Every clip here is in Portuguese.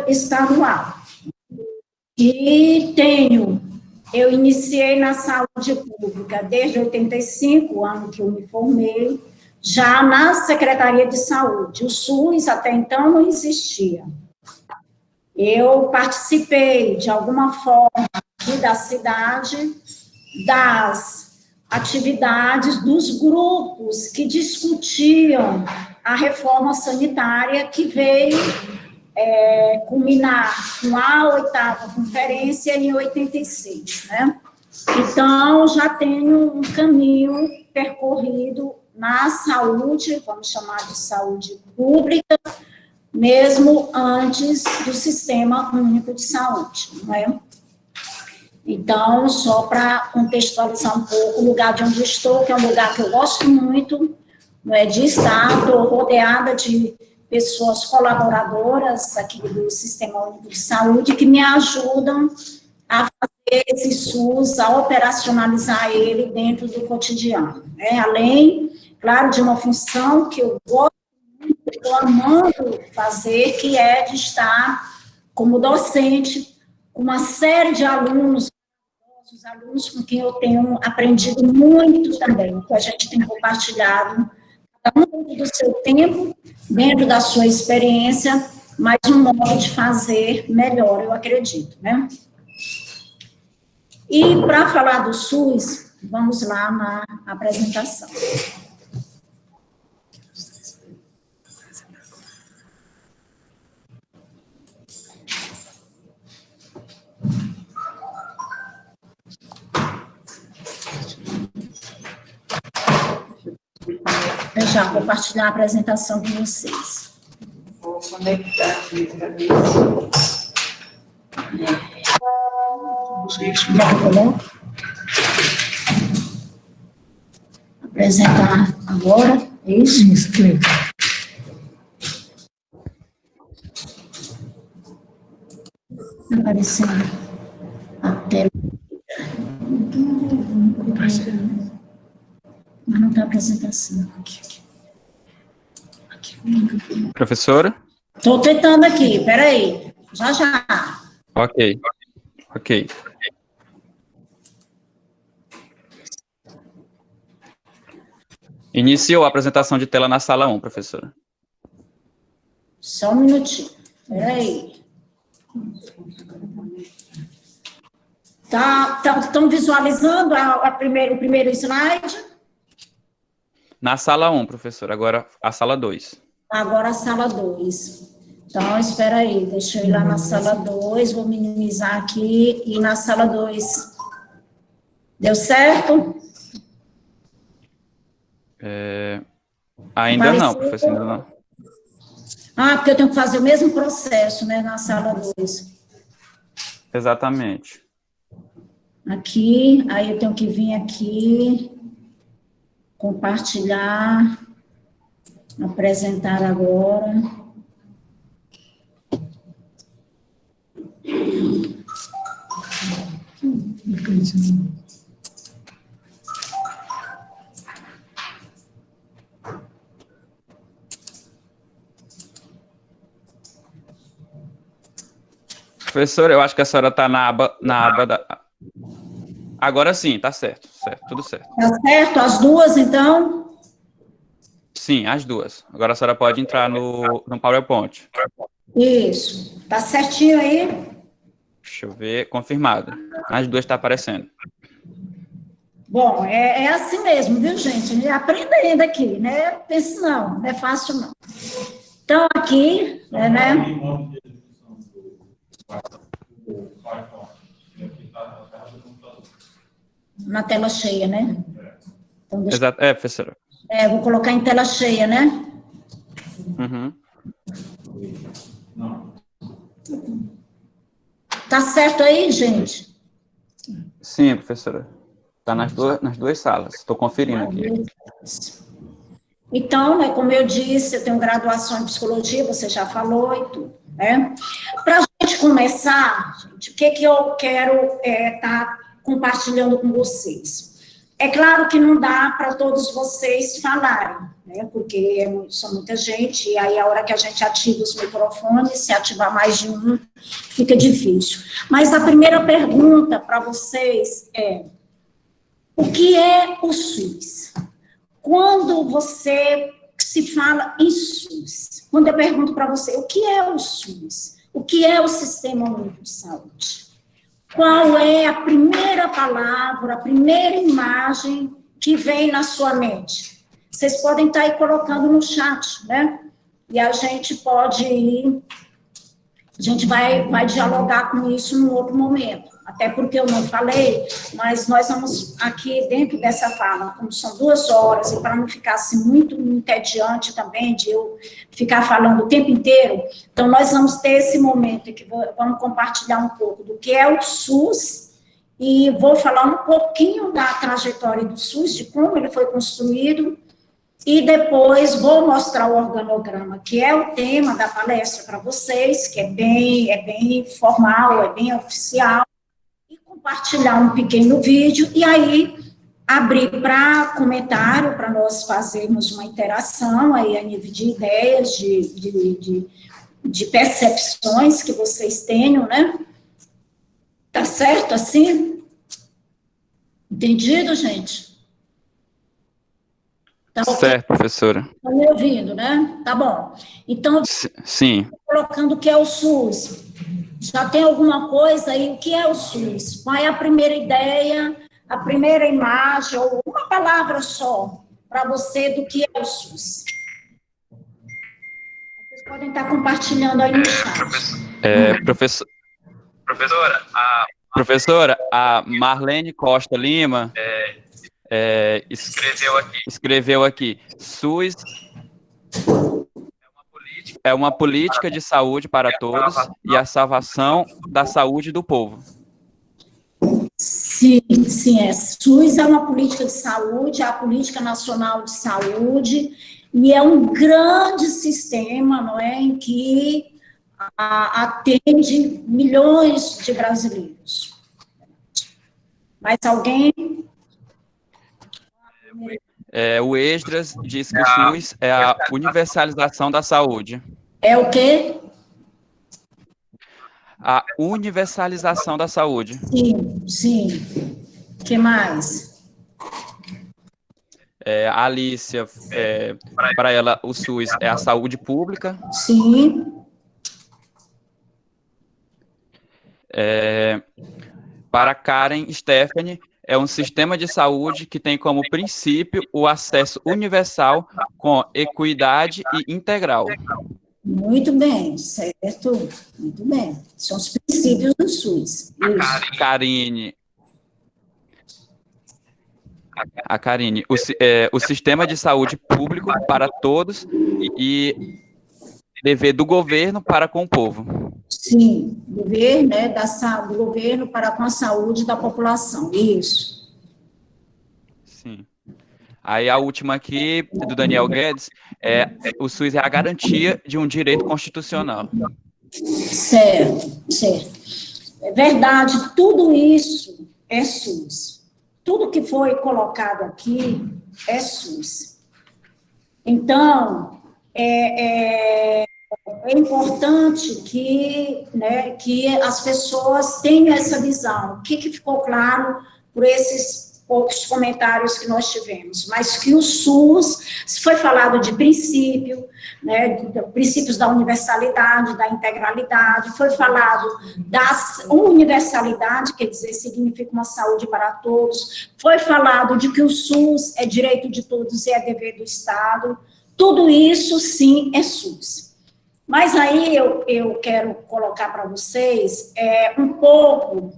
estadual. E eu iniciei na saúde pública desde 85, ano que eu me formei, já na Secretaria de Saúde. O SUS, até então, não existia. Eu participei, de alguma forma, aqui da cidade, das atividades dos grupos que discutiam a reforma sanitária que veio culminar com a 8ª conferência em 86, né? Então, já tenho um caminho percorrido na saúde, vamos chamar de saúde pública, mesmo antes do Sistema Único de Saúde, não é? Então, só para contextualizar um pouco o lugar de onde eu estou, que é um lugar que eu gosto muito, não é, de estar, estou rodeada de pessoas colaboradoras aqui do Sistema Único de Saúde que me ajudam a fazer esse SUS, a operacionalizar ele dentro do cotidiano, né? Além, claro, de uma função que eu gosto muito, estou amando fazer, que é de estar como docente com uma série de alunos, os alunos com quem eu tenho aprendido muito também, que a gente tem compartilhado, cada um dentro do seu tempo, dentro da sua experiência, mas um modo de fazer melhor, eu acredito, né? E para falar do SUS, vamos lá na apresentação. Eu já vou compartilhar a apresentação com vocês. Vou conectar aqui para ver Apresentar agora, é isso? Inscreva. Aparecendo a tela. Mas não está a apresentação. Professora? Estou tentando aqui, peraí. Já. Ok. Iniciou a apresentação de tela na sala 1, professora. Só um minutinho, peraí. Estão visualizando o primeiro slide? Na sala 1, professora, agora a sala 2. Agora a sala 2. Então, espera aí, deixa eu ir lá na sala 2, vou minimizar aqui, e na sala 2. Deu certo? Ainda não, professora, ainda não. Ah, porque eu tenho que fazer o mesmo processo, né, na sala 2. Exatamente. Aqui, aí eu tenho que vir aqui, compartilhar, apresentar agora. Professora, eu acho que a senhora está na aba da... Agora sim, tá certo, tudo certo. Tá certo? As duas, então? Sim, as duas. Agora a senhora pode entrar no PowerPoint. Isso. Tá certinho aí? Deixa eu ver, confirmado. As duas estão aparecendo. Bom, é assim mesmo, viu, gente? A gente aprendendo aqui, né? Pense não é fácil não. Então, aqui, né? Na tela cheia, né? Então, deixa... Exato, professora. Vou colocar em tela cheia, né? Uhum. Tá certo aí, gente? Sim, professora. Está nas duas salas. Estou conferindo aqui. Então, né, como eu disse, eu tenho graduação em psicologia, você já falou e tudo, né? Para a gente começar, gente, o que eu quero estar compartilhando com vocês? É claro que não dá para todos vocês falarem, né? Porque são muita gente, e aí a hora que a gente ativa os microfones, se ativar mais de um, fica difícil. Mas a primeira pergunta para vocês é: o que é o SUS? Quando você se fala em SUS, quando eu pergunto para você, o que é o SUS? O que é o Sistema Único de Saúde? Qual é a primeira palavra, a primeira imagem que vem na sua mente? Vocês podem estar aí colocando no chat, né? E a gente pode ir, a gente vai dialogar com isso num outro momento. Até porque eu não falei, mas nós vamos aqui dentro dessa fala, como são 2 horas, e para não ficar assim muito entediante também, de eu ficar falando o tempo inteiro, então nós vamos ter esse momento em que vamos compartilhar um pouco do que é o SUS, e vou falar um pouquinho da trajetória do SUS, de como ele foi construído, e depois vou mostrar o organograma, que é o tema da palestra para vocês, que é bem formal, é bem oficial, compartilhar um pequeno vídeo e aí abrir para comentário, para nós fazermos uma interação aí a nível de ideias, de percepções que vocês tenham, né? Tá certo assim? Entendido, gente? Tá certo, professora. Tá me ouvindo, né? Tá bom. Então, sim. Colocando o que é o SUS. Já tem alguma coisa aí? O que é o SUS? Qual é a primeira ideia, a primeira imagem, ou uma palavra só para você do que é o SUS? Vocês podem estar compartilhando aí no chat. Professora, a Marlene Costa Lima escreveu aqui, SUS é uma política de saúde para todos e a salvação da saúde do povo. Sim, sim, SUS é uma política de saúde, é a Política Nacional de Saúde, e é um grande sistema, não é, em que atende milhões de brasileiros. Mais alguém? O Esdras diz que o SUS é a universalização da saúde. É o quê? A universalização da saúde. Sim. O que mais? A Alicia, para ela, o SUS é a saúde pública. Sim. Para Karen Stephanie, é um sistema de saúde que tem como princípio o acesso universal com equidade e integral. Muito bem, certo? Muito bem. São os princípios do SUS. A Karine, o sistema de saúde público para todos e dever do governo para com o povo. Sim, dever, né, do governo para com a saúde da população, isso. Sim. Aí a última aqui, do Daniel Guedes, o SUS é a garantia de um direito constitucional. Certo. É verdade, tudo isso é SUS. Tudo que foi colocado aqui é SUS. Então, é importante que as pessoas tenham essa visão. O que ficou claro por esses poucos comentários que nós tivemos, mas que o SUS, foi falado de princípio, de princípios da universalidade, da integralidade, foi falado da universalidade, quer dizer, significa uma saúde para todos, foi falado de que o SUS é direito de todos e é dever do Estado, tudo isso, sim, é SUS. Mas aí eu quero colocar para vocês um pouco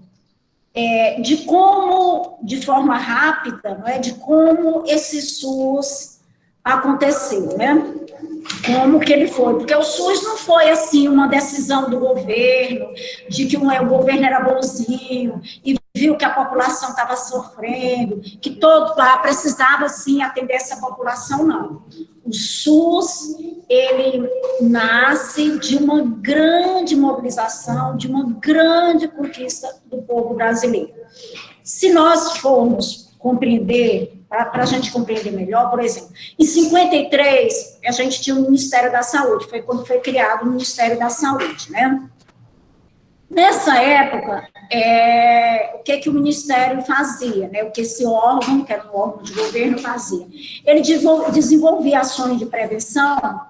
de como, de forma rápida, de como esse SUS aconteceu, né? Como que ele foi, porque o SUS não foi assim uma decisão do governo, de que o governo era bonzinho, e viu que a população estava sofrendo, que todo lá precisava, sim, atender essa população, não. O SUS, ele nasce de uma grande mobilização, de uma grande conquista do povo brasileiro. Se nós formos compreender, para a gente compreender melhor, por exemplo, em 53, a gente tinha o Ministério da Saúde, foi quando foi criado o Ministério da Saúde, né? Nessa época, o que o Ministério fazia, né? O que esse órgão, que era um órgão de governo, fazia? Ele desenvolvia ações de prevenção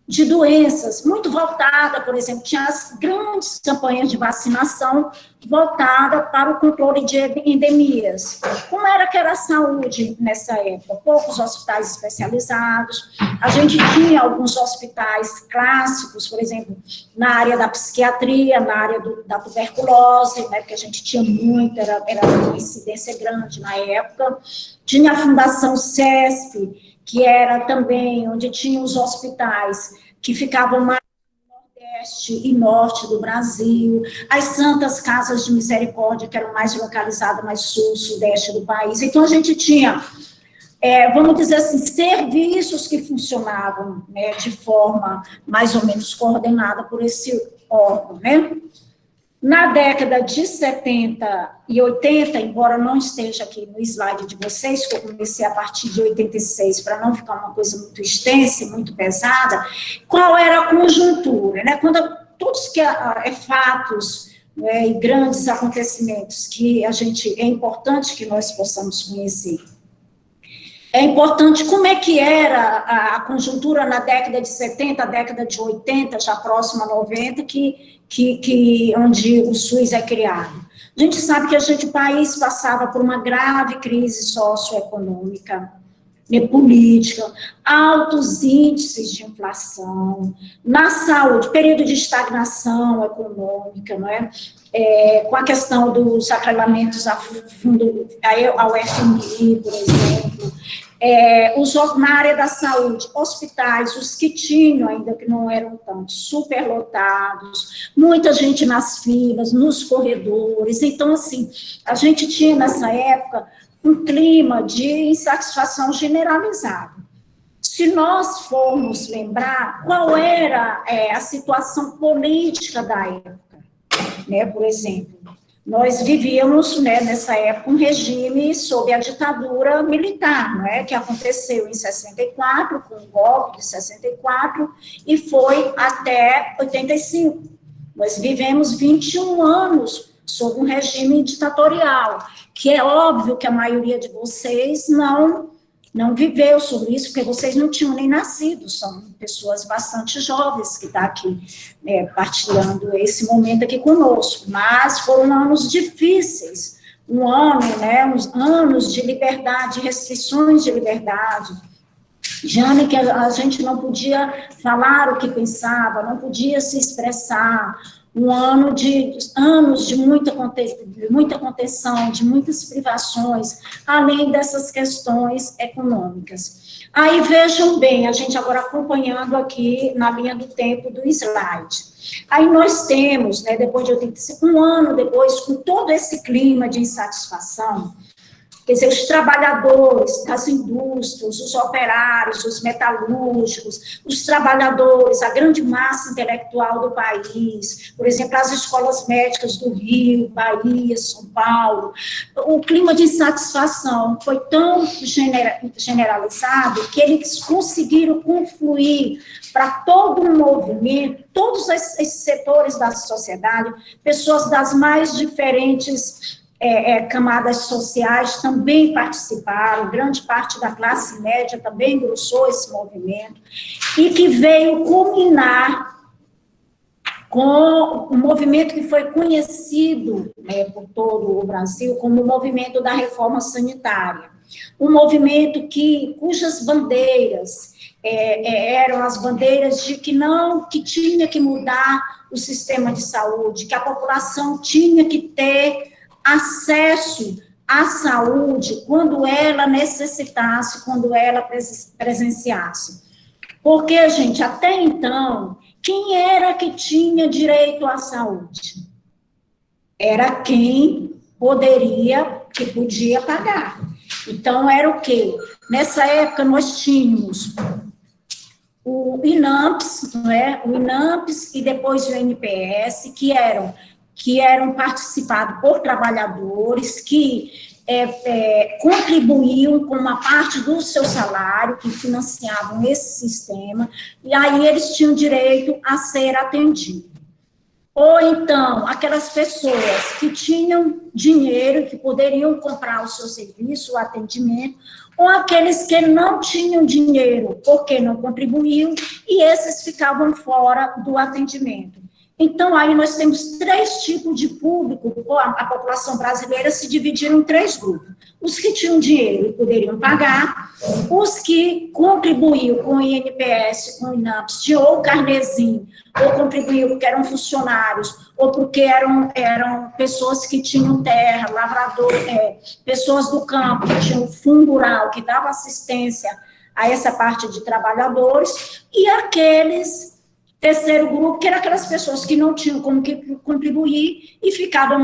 de doenças, muito voltada, por exemplo, tinha as grandes campanhas de vacinação voltada para o controle de endemias. Como era que era a saúde nessa época? Poucos hospitais especializados, a gente tinha alguns hospitais clássicos, por exemplo, na área da psiquiatria, na área da tuberculose, né, porque a gente tinha muito, era uma incidência grande na época, tinha a Fundação CESP, que era também onde tinha os hospitais que ficavam mais no Nordeste e Norte do Brasil, as Santas Casas de Misericórdia, que eram mais localizadas mais Sul, Sudeste do país. Então, a gente tinha, vamos dizer assim, serviços que funcionavam, né, de forma mais ou menos coordenada por esse órgão, né? Na década de 70 e 80, embora não esteja aqui no slide de vocês, que eu comecei a partir de 86, para não ficar uma coisa muito extensa e muito pesada, qual era a conjuntura, né? Quando todos que fatos, né, e grandes acontecimentos que é importante que nós possamos conhecer. É importante como é que era a conjuntura na década de 70, década de 80, já próxima a 90, onde o SUS é criado. A gente sabe que o país passava por uma grave crise socioeconômica, né, política, altos índices de inflação, na saúde, período de estagnação econômica, não é? Com a questão dos atrelamentos ao FMI, por exemplo, na área da saúde, hospitais, os que tinham, ainda que não eram tantos, superlotados, muita gente nas filas, nos corredores. Então, assim, a gente tinha nessa época um clima de insatisfação generalizado. Se nós formos lembrar qual era a situação política da época, né, por exemplo, nós vivíamos, né, nessa época, um regime sob a ditadura militar, né, que aconteceu em 64, com o golpe de 64, e foi até 85. Nós vivemos 21 anos sob um regime ditatorial, que é óbvio que a maioria de vocês não viveu sobre isso, porque vocês não tinham nem nascido, são pessoas bastante jovens que estão aqui, né, partilhando esse momento aqui conosco, mas foram anos difíceis, uns anos de liberdade, restrições de liberdade, de ano em que a gente não podia falar o que pensava, não podia se expressar, anos de muita contenção, de muitas privações, além dessas questões econômicas. Aí vejam bem, a gente agora acompanhando aqui na linha do tempo do slide. Aí nós temos, né, depois de 85, um ano depois, com todo esse clima de insatisfação, quer dizer, os trabalhadores das indústrias, os operários, os metalúrgicos, os trabalhadores, a grande massa intelectual do país, por exemplo, as escolas médicas do Rio, Bahia, São Paulo, o clima de insatisfação foi tão generalizado que eles conseguiram confluir para todo um movimento, todos esses setores da sociedade, pessoas das mais diferentes camadas sociais também participaram, grande parte da classe média também engrossou esse movimento, e que veio culminar com um movimento que foi conhecido, né, por todo o Brasil como o movimento da reforma sanitária, um movimento cujas bandeiras eram as bandeiras de que tinha que mudar o sistema de saúde, que a população tinha que ter acesso à saúde quando ela necessitasse, quando ela presenciasse. Porque, gente, até então, quem era que tinha direito à saúde? Era quem podia pagar. Então, era o quê? Nessa época, nós tínhamos o INAMPS, não é? O INAMPS e depois o INPS, que eram participados por trabalhadores que contribuíam com uma parte do seu salário, que financiavam esse sistema, e aí eles tinham direito a ser atendidos. Ou então, aquelas pessoas que tinham dinheiro, que poderiam comprar o seu serviço, o atendimento, ou aqueles que não tinham dinheiro porque não contribuíam, e esses ficavam fora do atendimento. Então, aí nós temos 3 tipos de público, a população brasileira se dividiu em 3 grupos. Os que tinham dinheiro e poderiam pagar, os que contribuíam com o INPS, com o INAMPS, tinham ou carnezinho, ou contribuíam porque eram funcionários, ou porque eram pessoas que tinham terra, lavrador, pessoas do campo, que tinham fundo rural, que dava assistência a essa parte de trabalhadores, e aqueles... Terceiro grupo, que eram aquelas pessoas que não tinham como contribuir e ficavam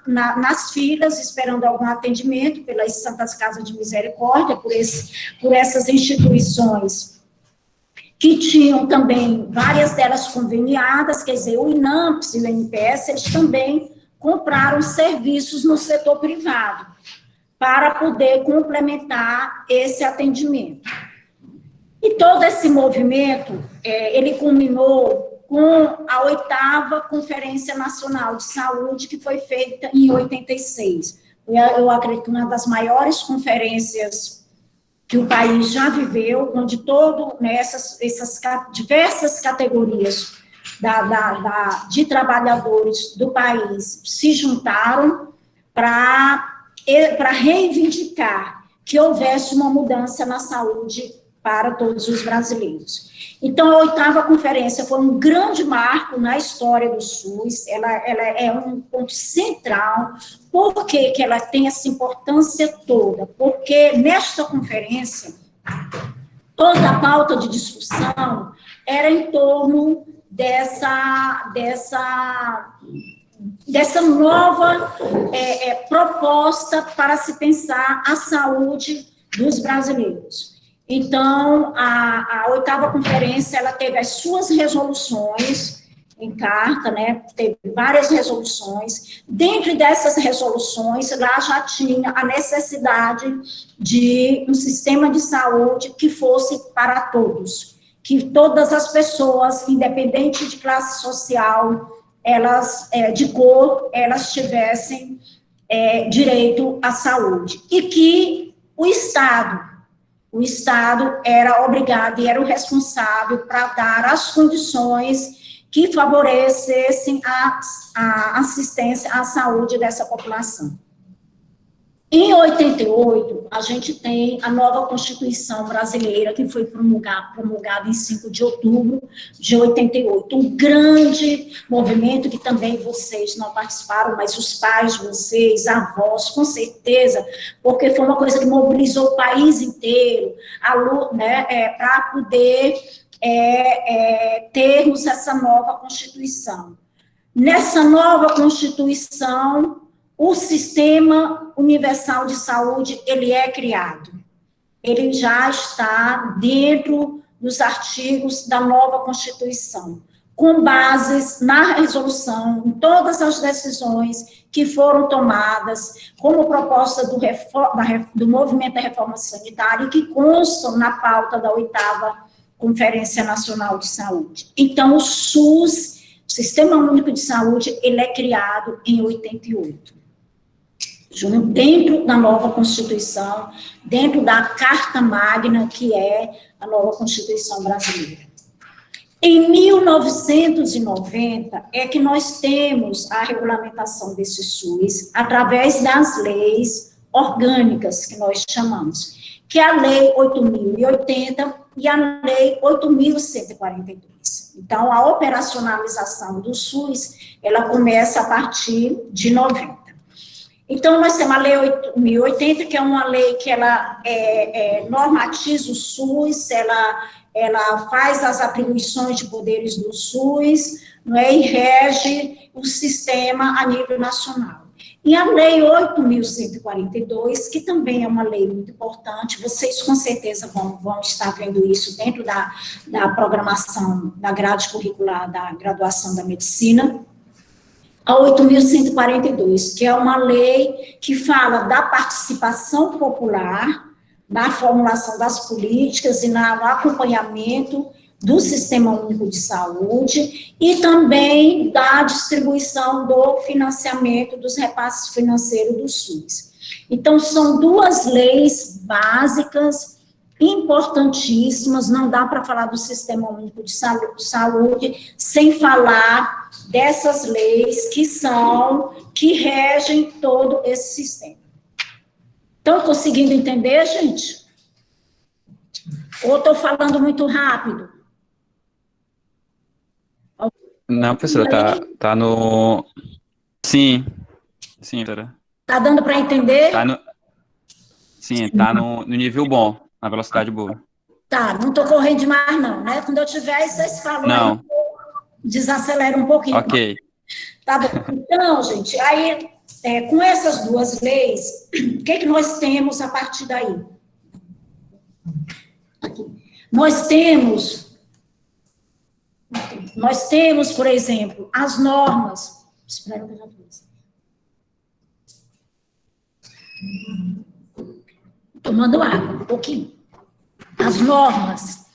nas filas, esperando algum atendimento pelas Santas Casas de Misericórdia, por essas instituições que tinham também, várias delas conveniadas, quer dizer, o INAMPS e o INPS, eles também compraram serviços no setor privado, para poder complementar esse atendimento. E todo esse movimento, ele culminou com a 8ª Conferência Nacional de Saúde, que foi feita em 86. Eu acredito uma das maiores conferências que o país já viveu, onde essas diversas categorias de trabalhadores do país se juntaram para reivindicar que houvesse uma mudança na saúde para todos os brasileiros. Então, a 8ª conferência foi um grande marco na história do SUS, ela é um ponto central. Por que ela tem essa importância toda? Porque nesta conferência, toda a pauta de discussão era em torno dessa nova proposta para se pensar a saúde dos brasileiros. Então, a 8ª conferência, ela teve as suas resoluções em carta, né? Teve várias resoluções. Dentro dessas resoluções, lá já tinha a necessidade de um sistema de saúde que fosse para todos, que todas as pessoas, independente de classe social, de cor, elas tivessem direito à saúde. E que o Estado era obrigado e era o responsável para dar as condições que favorecessem a assistência à saúde dessa população. Em 88, a gente tem a nova Constituição brasileira, que foi promulgada em 5 de outubro de 88. Um grande movimento que também vocês não participaram, mas os pais de vocês, avós, com certeza, porque foi uma coisa que mobilizou o país inteiro, para poder termos essa nova Constituição. Nessa nova Constituição, o Sistema Universal de Saúde, ele é criado. Ele já está dentro dos artigos da nova Constituição, com bases na resolução, em todas as decisões que foram tomadas como proposta do Movimento da Reforma Sanitária e que constam na pauta da 8ª Conferência Nacional de Saúde. Então, o SUS, o Sistema Único de Saúde, ele é criado em 88. Dentro da nova Constituição, dentro da Carta Magna, que é a nova Constituição brasileira. Em 1990, é que nós temos a regulamentação desse SUS através das leis orgânicas, que nós chamamos, que é a Lei 8.080 e a Lei 8.142. Então, a operacionalização do SUS, ela começa a partir de 90. Então, nós temos a Lei 8.080, que é uma lei que ela normatiza o SUS, ela faz as atribuições de poderes do SUS, não é, e rege o sistema a nível nacional. E a Lei 8.142, que também é uma lei muito importante, vocês com certeza vão estar vendo isso dentro da programação da grade curricular da graduação da medicina, a 8.142, que é uma lei que fala da participação popular, na formulação das políticas e no acompanhamento do Sistema Único de Saúde e também da distribuição do financiamento dos repasses financeiros do SUS. Então, são duas leis básicas, importantíssimas, não dá para falar do Sistema Único de Saúde sem falar dessas leis que regem todo esse sistema. Estão conseguindo entender, gente? Ou estou falando muito rápido? Não, professora, tá no... Sim, doutora. Tá dando para entender? Sim, tá no nível bom, na velocidade boa. Tá, não estou correndo demais não, né? Quando eu tiver, vocês falam não. Aí, desacelera um pouquinho. Ok. Tá bom. Então, gente, aí, com essas duas leis, o que nós temos a partir daí? Aqui. Nós temos, por exemplo, as normas. Espera que eu já fiz. Tomando água, um pouquinho. As normas,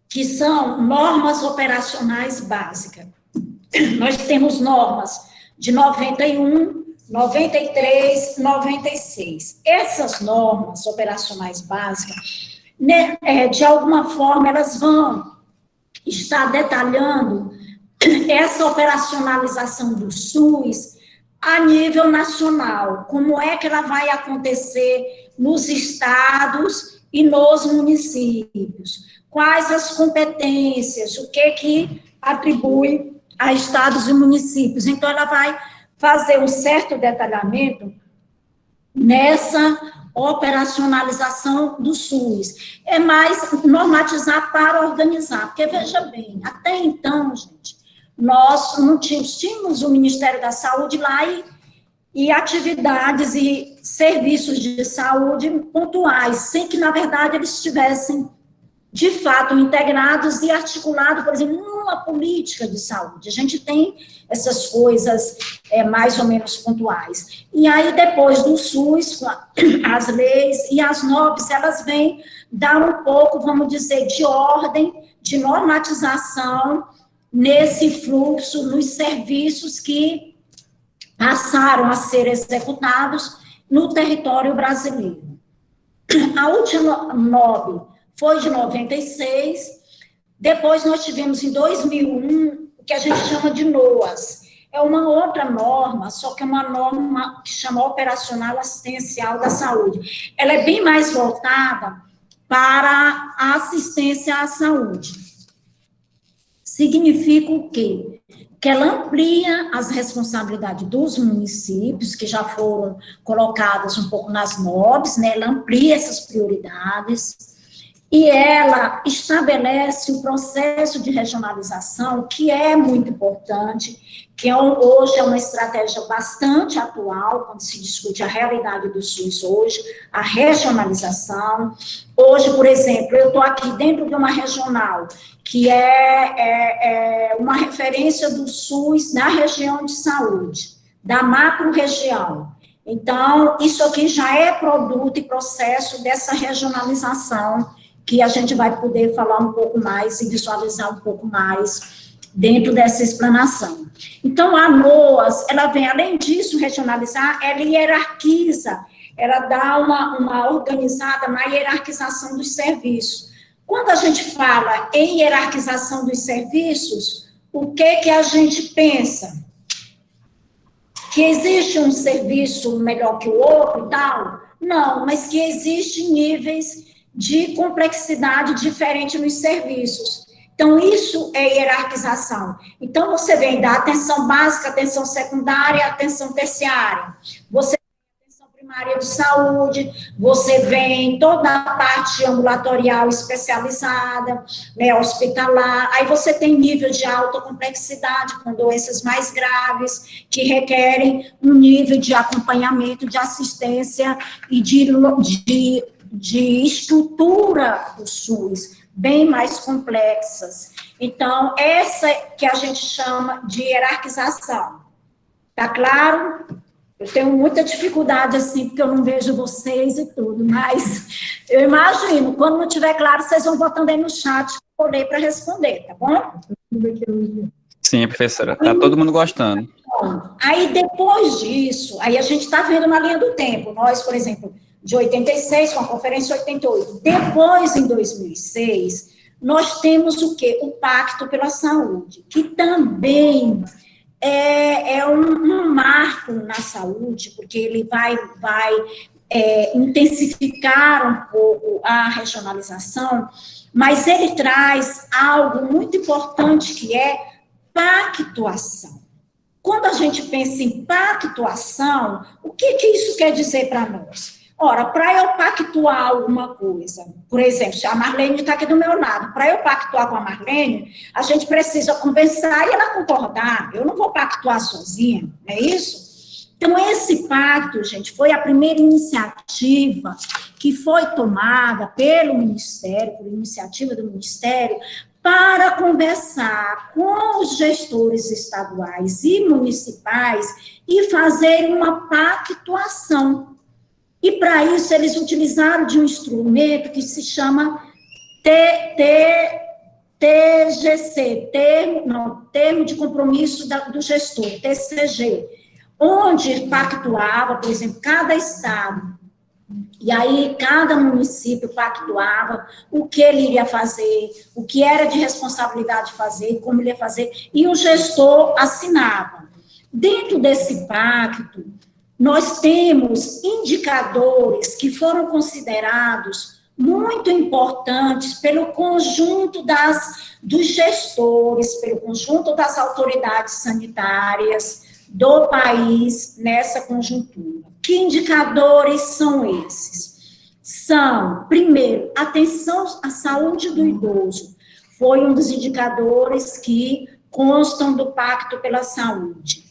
que são normas operacionais básicas. Nós temos normas de 91, 93, 96. Essas normas operacionais básicas, né, de alguma forma, elas vão estar detalhando essa operacionalização do SUS a nível nacional, como é que ela vai acontecer nos estados e nos municípios, quais as competências, o que atribui a estados e municípios. Então, ela vai fazer um certo detalhamento nessa operacionalização do SUS. É mais normatizar para organizar, porque, veja bem, até então, gente, nós não tínhamos o Ministério da Saúde lá e atividades e serviços de saúde pontuais, sem que, na verdade, eles estivessem, de fato, integrados e articulados, por exemplo, numa política de saúde. A gente tem essas coisas mais ou menos pontuais. E aí, depois do SUS, as leis e as NOBs, elas vêm dar um pouco, vamos dizer, de ordem, de normatização nesse fluxo, nos serviços que passaram a ser executados no território brasileiro. A última NOB foi de 96, depois nós tivemos em 2001 o que a gente chama de NOAS. É uma outra norma, só que é uma norma que chama Operacional Assistencial da Saúde. Ela é bem mais voltada para a assistência à saúde. Significa o quê? Que ela amplia as responsabilidades dos municípios, que já foram colocadas um pouco nas NOBs, né? Ela amplia essas prioridades, e ela estabelece o processo de regionalização, que é muito importante, que hoje é uma estratégia bastante atual, quando se discute a realidade do SUS hoje, a regionalização. Hoje, por exemplo, eu estou aqui dentro de uma regional, que é uma referência do SUS na região de saúde, da macro-região. Então, isso aqui já é produto e processo dessa regionalização, que a gente vai poder falar um pouco mais e visualizar um pouco mais dentro dessa explanação. Então, a NOAS, ela vem, além disso, regionalizar, ela hierarquiza, ela dá uma organizada na hierarquização dos serviços. Quando a gente fala em hierarquização dos serviços, o que a gente pensa? Que existe um serviço melhor que o outro e tal? Não, mas que existem níveis de complexidade diferente nos serviços. Então, isso é hierarquização. Então, você vem da atenção básica, atenção secundária, atenção terciária. Você vem atenção primária de saúde, você vem toda a parte ambulatorial especializada, né, hospitalar. Aí você tem nível de alta complexidade, com doenças mais graves, que requerem um nível de acompanhamento, de assistência e de estrutura do SUS, bem mais complexas. Então, essa que a gente chama de hierarquização. Tá claro? Eu tenho muita dificuldade, assim, porque eu não vejo vocês e tudo, mas eu imagino, quando não tiver claro, vocês vão botando aí no chat, eu ler para responder, tá bom? Sim, professora, tá todo mundo gostando. Bom, aí depois disso, aí a gente está vendo na linha do tempo, nós, por exemplo, de 86, com a conferência 88, depois, em 2006, nós temos o quê? O Pacto pela Saúde, que também é um marco na saúde, porque ele vai intensificar um pouco a regionalização, mas ele traz algo muito importante, que é pactuação. Quando a gente pensa em pactuação, o que isso quer dizer para nós? Ora, para eu pactuar alguma coisa, por exemplo, se a Marlene está aqui do meu lado, para eu pactuar com a Marlene, a gente precisa conversar e ela concordar. Eu não vou pactuar sozinha, não é isso? Então, esse pacto, gente, foi a primeira iniciativa que foi tomada pelo Ministério, por iniciativa do Ministério, para conversar com os gestores estaduais e municipais e fazer uma pactuação. E, para isso, eles utilizaram de um instrumento que se chama TGC, Termo de Compromisso do Gestor, TCG, onde pactuava, por exemplo, cada estado, e aí cada município pactuava o que ele iria fazer, o que era de responsabilidade fazer, como ele ia fazer, e o gestor assinava. Dentro desse pacto, nós temos indicadores que foram considerados muito importantes pelo conjunto dos gestores, pelo conjunto das autoridades sanitárias do país nessa conjuntura. Que indicadores são esses? São, primeiro, atenção à saúde do idoso. Foi um dos indicadores que constam do Pacto pela Saúde.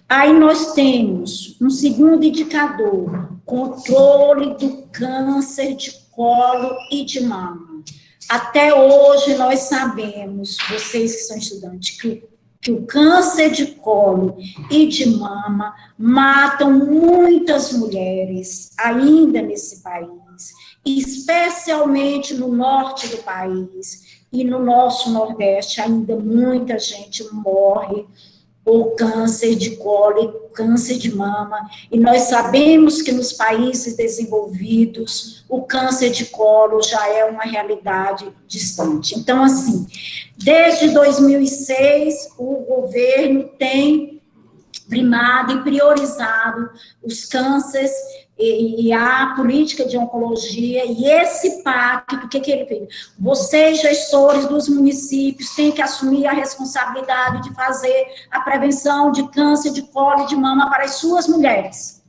Aí nós temos um segundo indicador, controle do câncer de colo e de mama. Até hoje nós sabemos, vocês que são estudantes, que o câncer de colo e de mama matam muitas mulheres ainda nesse país, especialmente no norte do país e no nosso nordeste, ainda muita gente morre por câncer de colo e câncer de mama, e nós sabemos que nos países desenvolvidos o câncer de colo já é uma realidade distante. Então, assim, desde 2006, o governo tem primado e priorizado os cânceres e a política de oncologia, e esse pacto, o que ele fez? Vocês, gestores dos municípios, têm que assumir a responsabilidade de fazer a prevenção de câncer de colo e de mama para as suas mulheres.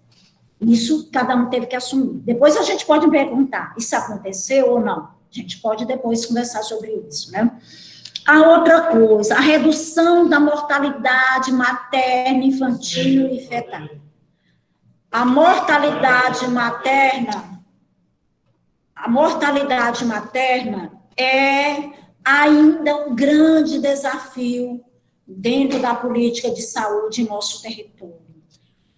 Isso cada um teve que assumir. Depois a gente pode perguntar, isso aconteceu ou não? A gente pode depois conversar sobre isso, né? A outra coisa, a redução da mortalidade materna, infantil e fetal. A mortalidade materna é ainda um grande desafio dentro da política de saúde em nosso território.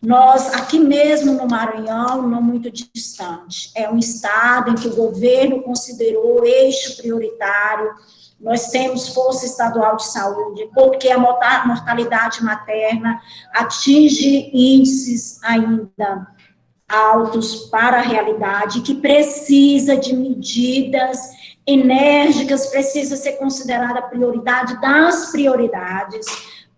Nós, aqui mesmo no Maranhão, não muito distante, é um estado em que o governo considerou eixo prioritário. Nós temos Força Estadual de Saúde, porque a mortalidade materna atinge índices ainda altos para a realidade, que precisa de medidas enérgicas, precisa ser considerada a prioridade das prioridades,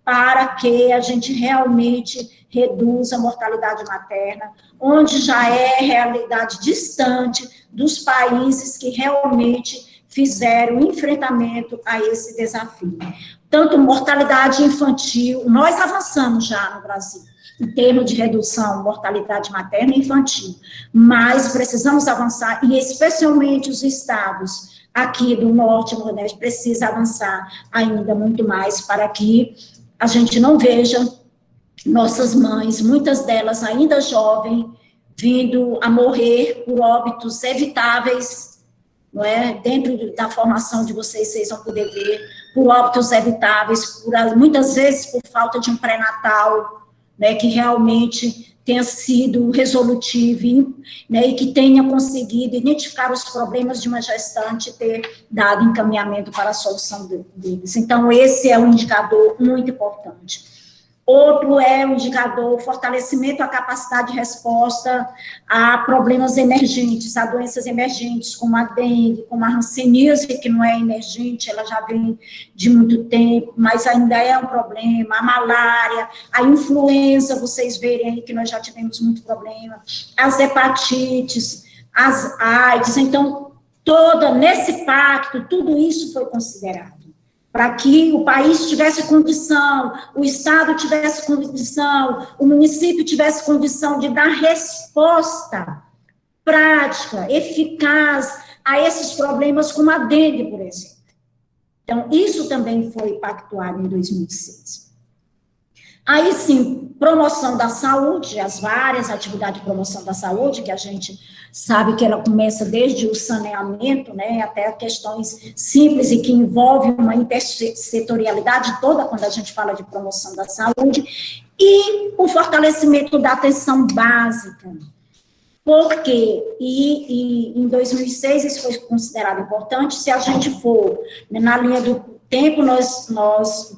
para que a gente realmente reduza a mortalidade materna, onde já é realidade distante dos países que realmente fizeram enfrentamento a esse desafio. Tanto mortalidade infantil, nós avançamos já no Brasil, em termos de redução, mortalidade materna e infantil, mas precisamos avançar, e especialmente os estados aqui do Norte e Nordeste precisam avançar ainda muito mais para que a gente não veja nossas mães, muitas delas ainda jovens, vindo a morrer por óbitos evitáveis, não é? Dentro da formação de vocês, vocês vão poder ver, por óbitos evitáveis, muitas vezes por falta de um pré-natal, né, que realmente tenha sido resolutivo, né, e que tenha conseguido identificar os problemas de uma gestante e ter dado encaminhamento para a solução deles. Então, esse é um indicador muito importante. Outro é o indicador fortalecimento da capacidade de resposta a problemas emergentes, a doenças emergentes, como a dengue, como a hanseníase, que não é emergente, ela já vem de muito tempo, mas ainda é um problema, a malária, a influenza, vocês verem aí que nós já tivemos muito problema, as hepatites, as AIDS, então, nesse pacto, tudo isso foi considerado, para que o país tivesse condição, o Estado tivesse condição, o município tivesse condição de dar resposta prática, eficaz a esses problemas, como a dengue, por exemplo. Então, isso também foi pactuado em 2006. Aí, sim, promoção da saúde, as várias atividades de promoção da saúde, que a gente sabe que ela começa desde o saneamento, né, até questões simples e que envolvem uma intersetorialidade toda quando a gente fala de promoção da saúde, e o fortalecimento da atenção básica. Por quê? E em 2006 isso foi considerado importante. Se a gente for na linha do tempo, nós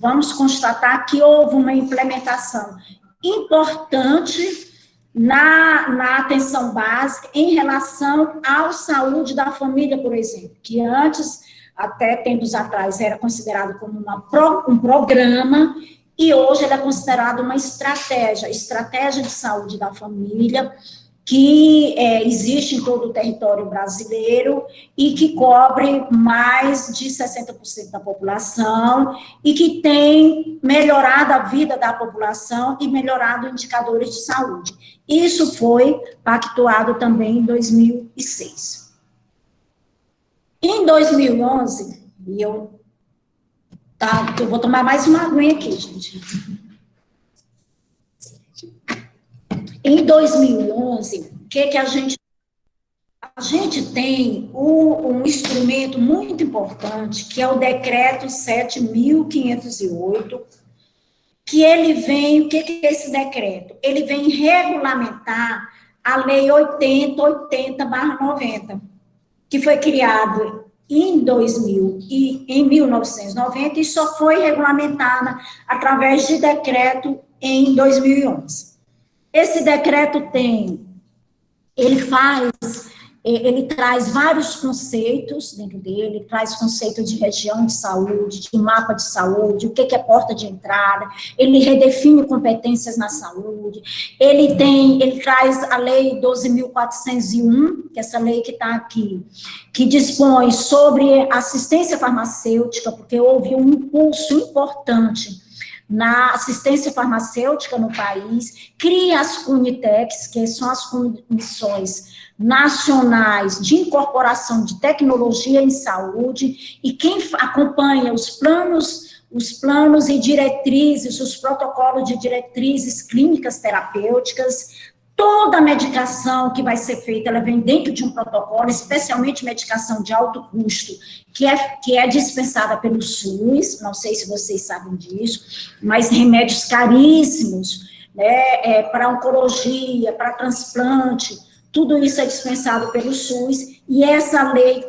vamos constatar que houve uma implementação importante na atenção básica em relação à saúde da família, por exemplo, que antes, até tempos atrás, era considerado como um programa, e hoje ele é considerado uma estratégia de saúde da família, que existe em todo o território brasileiro e que cobre mais de 60% da população e que tem melhorado a vida da população e melhorado indicadores de saúde. Isso foi pactuado também em 2006. Em 2011, eu vou tomar mais uma aguinha aqui, gente. Em 2011, o que a gente tem um instrumento muito importante, que é o decreto 7.508, que ele vem, o que é esse decreto? Ele vem regulamentar a lei 80/90, que foi criado em 1990 e só foi regulamentada através de decreto em 2011. Esse decreto ele traz vários conceitos dentro dele, traz conceito de região de saúde, de mapa de saúde, o que é porta de entrada, ele redefine competências na saúde, ele traz a lei 12.401, que é essa lei que está aqui, que dispõe sobre assistência farmacêutica, porque houve um impulso importante na assistência farmacêutica no país, cria as CUNITECs, que são as comissões nacionais de incorporação de tecnologia em saúde, e quem acompanha os planos e diretrizes, os protocolos de diretrizes clínicas terapêuticas, toda a medicação que vai ser feita, ela vem dentro de um protocolo, especialmente medicação de alto custo, que é dispensada pelo SUS, não sei se vocês sabem disso, mas remédios caríssimos, né, para oncologia, para transplante, tudo isso é dispensado pelo SUS, e essa lei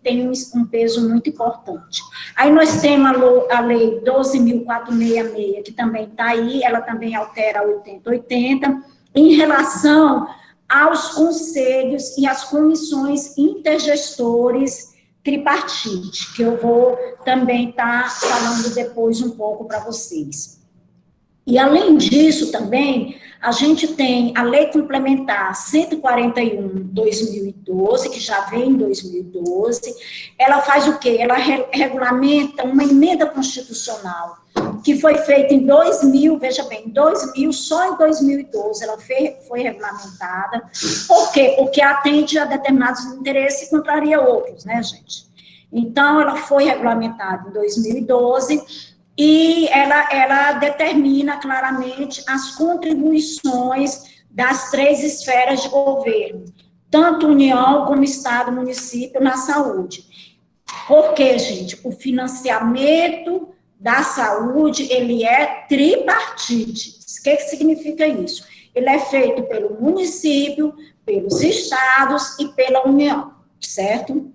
tem um peso muito importante. Aí nós temos a lei 12.466, que também está aí, ela também altera a 8080, em relação aos conselhos e às comissões intergestores tripartite, que eu vou também estar falando depois um pouco para vocês. E, além disso, também, a gente tem a Lei Complementar 141/2012, que já vem em 2012, ela faz o quê? Ela regulamenta uma emenda constitucional, que foi feita em 2000, veja bem, em 2000, só em 2012 ela foi regulamentada. Por quê? Porque atende a determinados interesses e contraria outros, né, gente? Então, ela foi regulamentada em 2012, e ela determina claramente as contribuições das 3 esferas de governo, tanto União como Estado e município na saúde. Por quê, gente? O financiamento da saúde, ele é tripartite. O que significa isso? Ele é feito pelo município, pelos estados e pela União, certo?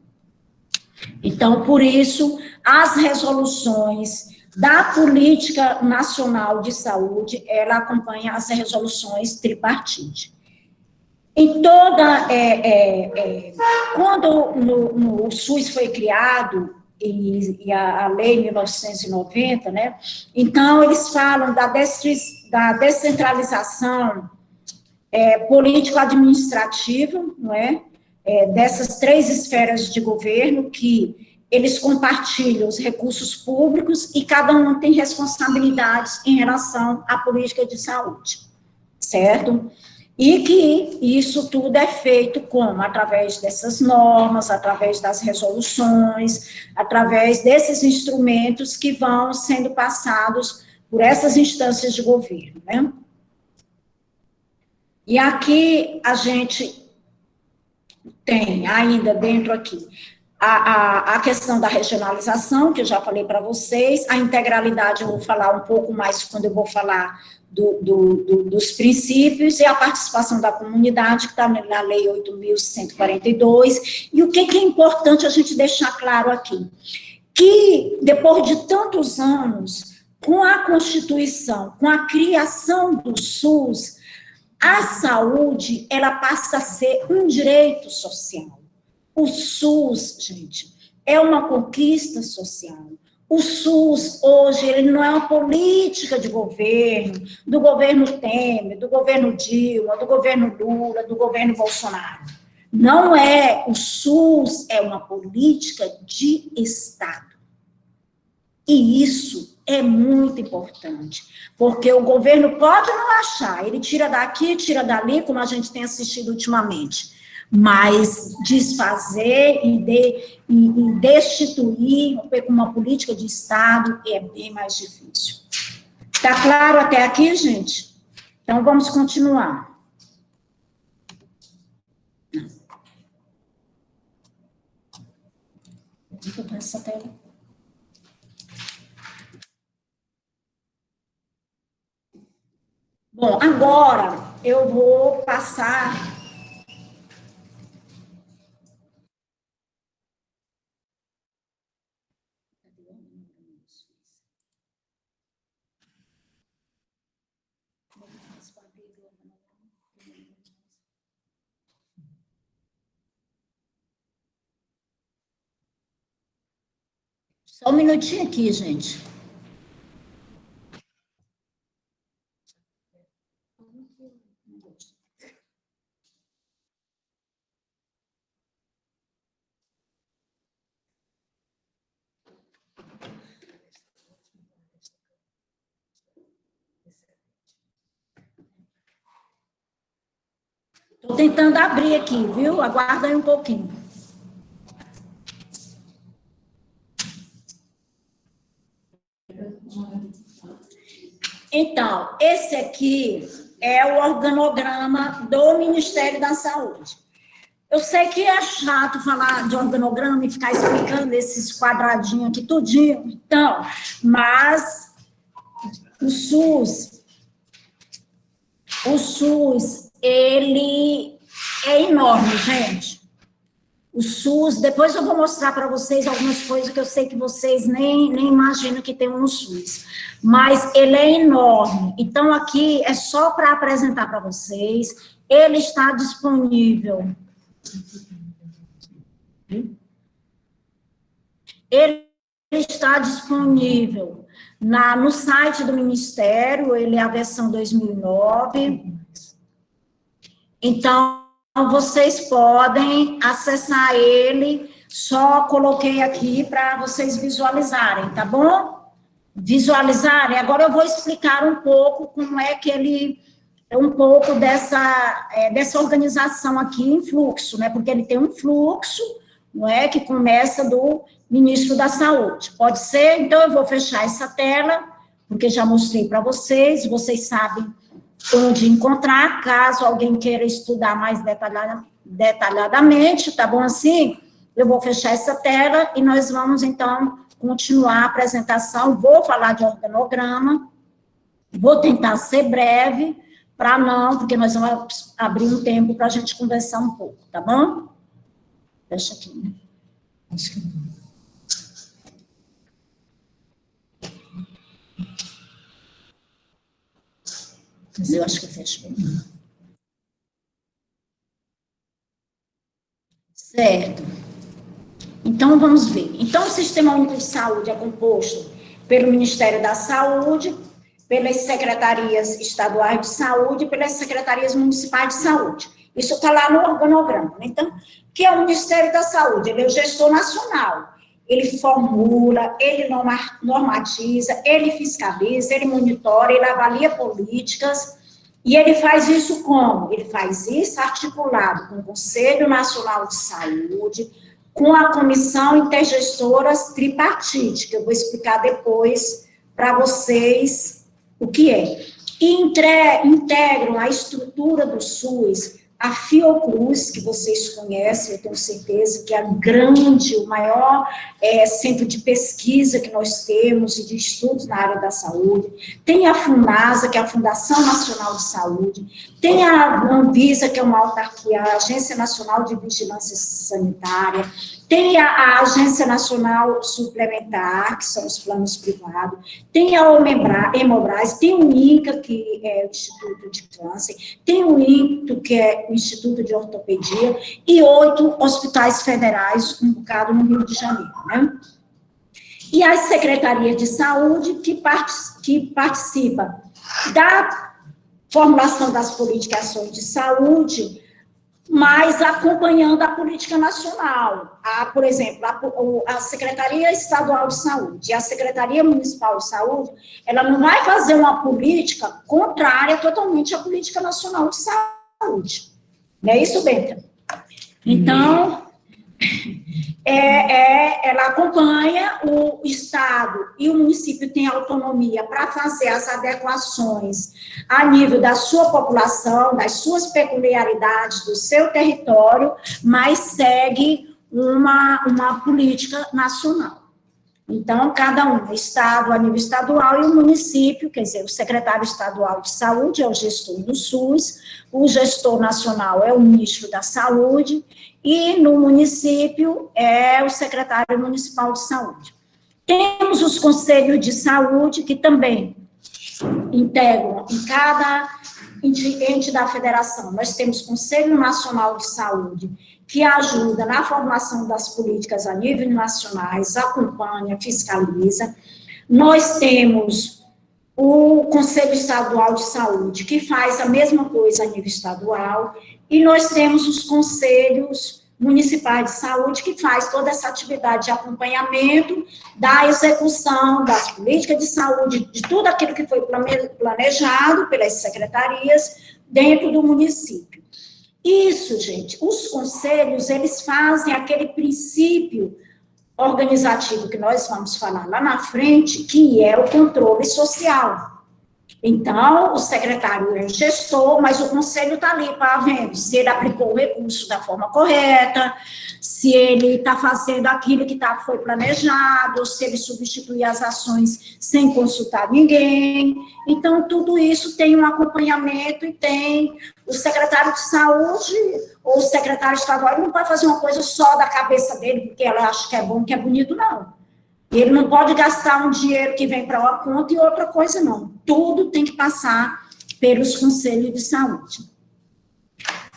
Então, por isso, as resoluções da Política Nacional de Saúde, ela acompanha as resoluções tripartite. Em toda, quando o SUS foi criado, e a lei 1990, né, então eles falam da descentralização político-administrativa, não é? Dessas 3 esferas de governo que eles compartilham os recursos públicos e cada um tem responsabilidades em relação à política de saúde, certo? E que isso tudo é feito como? Através dessas normas, através das resoluções, através desses instrumentos que vão sendo passados por essas instâncias de governo, né? E aqui a gente tem ainda dentro aqui a questão da regionalização, que eu já falei para vocês, a integralidade eu vou falar um pouco mais quando eu vou falar dos princípios, e a participação da comunidade, que está na Lei 8.142, e o que é importante a gente deixar claro aqui, que depois de tantos anos, com a Constituição, com a criação do SUS, a saúde, ela passa a ser um direito social. O SUS, gente, é uma conquista social. O SUS, hoje, ele não é uma política de governo, do governo Temer, do governo Dilma, do governo Lula, do governo Bolsonaro. Não é. O SUS é uma política de Estado. E isso é muito importante, porque o governo pode não achar, ele tira daqui, tira dali, como a gente tem assistido ultimamente, mas desfazer e destituir uma política de Estado é bem mais difícil. Está claro até aqui, gente? Então, vamos continuar. Essa tela. Bom, agora eu vou passar... Só um minutinho aqui, gente. Estou tentando abrir aqui, viu? Aguarda aí um pouquinho. Então, esse aqui é o organograma do Ministério da Saúde. Eu sei que é chato falar de organograma e ficar explicando esses quadradinhos aqui tudinho, então, mas o SUS, ele é enorme, gente. O SUS, depois eu vou mostrar para vocês algumas coisas que eu sei que vocês nem imaginam que tem no SUS, mas ele é enorme. Então, aqui é só para apresentar para vocês, ele está disponível. Ele está disponível no site do Ministério, ele é a versão 2009. Então, vocês podem acessar ele, só coloquei aqui para vocês visualizarem, tá bom? Visualizarem, agora eu vou explicar um pouco como é que ele, um pouco dessa organização aqui em fluxo, né? Porque ele tem um fluxo, não é? Que começa do Ministro da Saúde. Pode ser? Então, eu vou fechar essa tela, porque já mostrei para vocês sabem onde encontrar, caso alguém queira estudar mais detalhadamente, tá bom assim? Eu vou fechar essa tela e nós vamos, então, continuar a apresentação, vou falar de organograma, vou tentar ser breve, para não, porque nós vamos abrir um tempo para a gente conversar um pouco, tá bom? Deixa aqui, né? Acho que não. Mas eu acho que fechou. Certo. Então, vamos ver. Então, o Sistema Único de Saúde é composto pelo Ministério da Saúde, pelas secretarias estaduais de saúde e pelas secretarias municipais de saúde. Isso está lá no organograma. Então, o que é o Ministério da Saúde? Ele é o gestor nacional. Ele formula, ele normatiza, ele fiscaliza, ele monitora, ele avalia políticas, e ele faz isso como? Ele faz isso articulado com o Conselho Nacional de Saúde, com a Comissão Intergestora Tripartite, que eu vou explicar depois para vocês o que é. E integram a estrutura do SUS, a Fiocruz, que vocês conhecem, eu tenho certeza que é o maior centro de pesquisa que nós temos e de estudos na área da saúde. Tem a FUNASA, que é a Fundação Nacional de Saúde. Tem a Anvisa, que é uma autarquia, a Agência Nacional de Vigilância Sanitária. Tem a Agência Nacional Suplementar, que são os planos privados. Tem a Hemobras, tem o INCA, que é o Instituto de Câncer. Tem o INCTO, que é o Instituto de Ortopedia. E 8 hospitais federais, um bocado no Rio de Janeiro, né? E as secretarias de saúde que participam da formulação das políticas de saúde, mas acompanhando a política nacional. Por exemplo, a Secretaria Estadual de Saúde e a Secretaria Municipal de Saúde, ela não vai fazer uma política contrária totalmente à política nacional de saúde. Não é isso, Benta? Então, ela acompanha, o Estado e o município têm autonomia para fazer as adequações a nível da sua população, das suas peculiaridades, do seu território, mas segue uma política nacional. Então, cada um, o Estado a nível estadual e o município, quer dizer, o secretário estadual de saúde é o gestor do SUS, o gestor nacional é o ministro da Saúde, e no município é o secretário municipal de saúde. Temos os conselhos de saúde, que também integram em cada ente da federação. Nós temos Conselho Nacional de Saúde, que ajuda na formação das políticas a nível nacionais, acompanha, fiscaliza. Nós temos o Conselho Estadual de Saúde, que faz a mesma coisa a nível estadual, e nós temos os conselhos municipais de saúde, que faz toda essa atividade de acompanhamento da execução das políticas de saúde, de tudo aquilo que foi planejado pelas secretarias dentro do município. Isso, gente, os conselhos, eles fazem aquele princípio organizativo que nós vamos falar lá na frente, que é o controle social. Então, o secretário é o gestor, mas o conselho está ali para ver se ele aplicou o recurso da forma correta, se ele está fazendo aquilo que foi planejado, se ele substitui as ações sem consultar ninguém. Então, tudo isso tem um acompanhamento e tem o secretário de saúde ou o secretário estadual, ele não pode fazer uma coisa só da cabeça dele, porque ela acha que é bom, que é bonito, não. Ele não pode gastar um dinheiro que vem para uma conta e outra coisa, não. Tudo tem que passar pelos conselhos de saúde.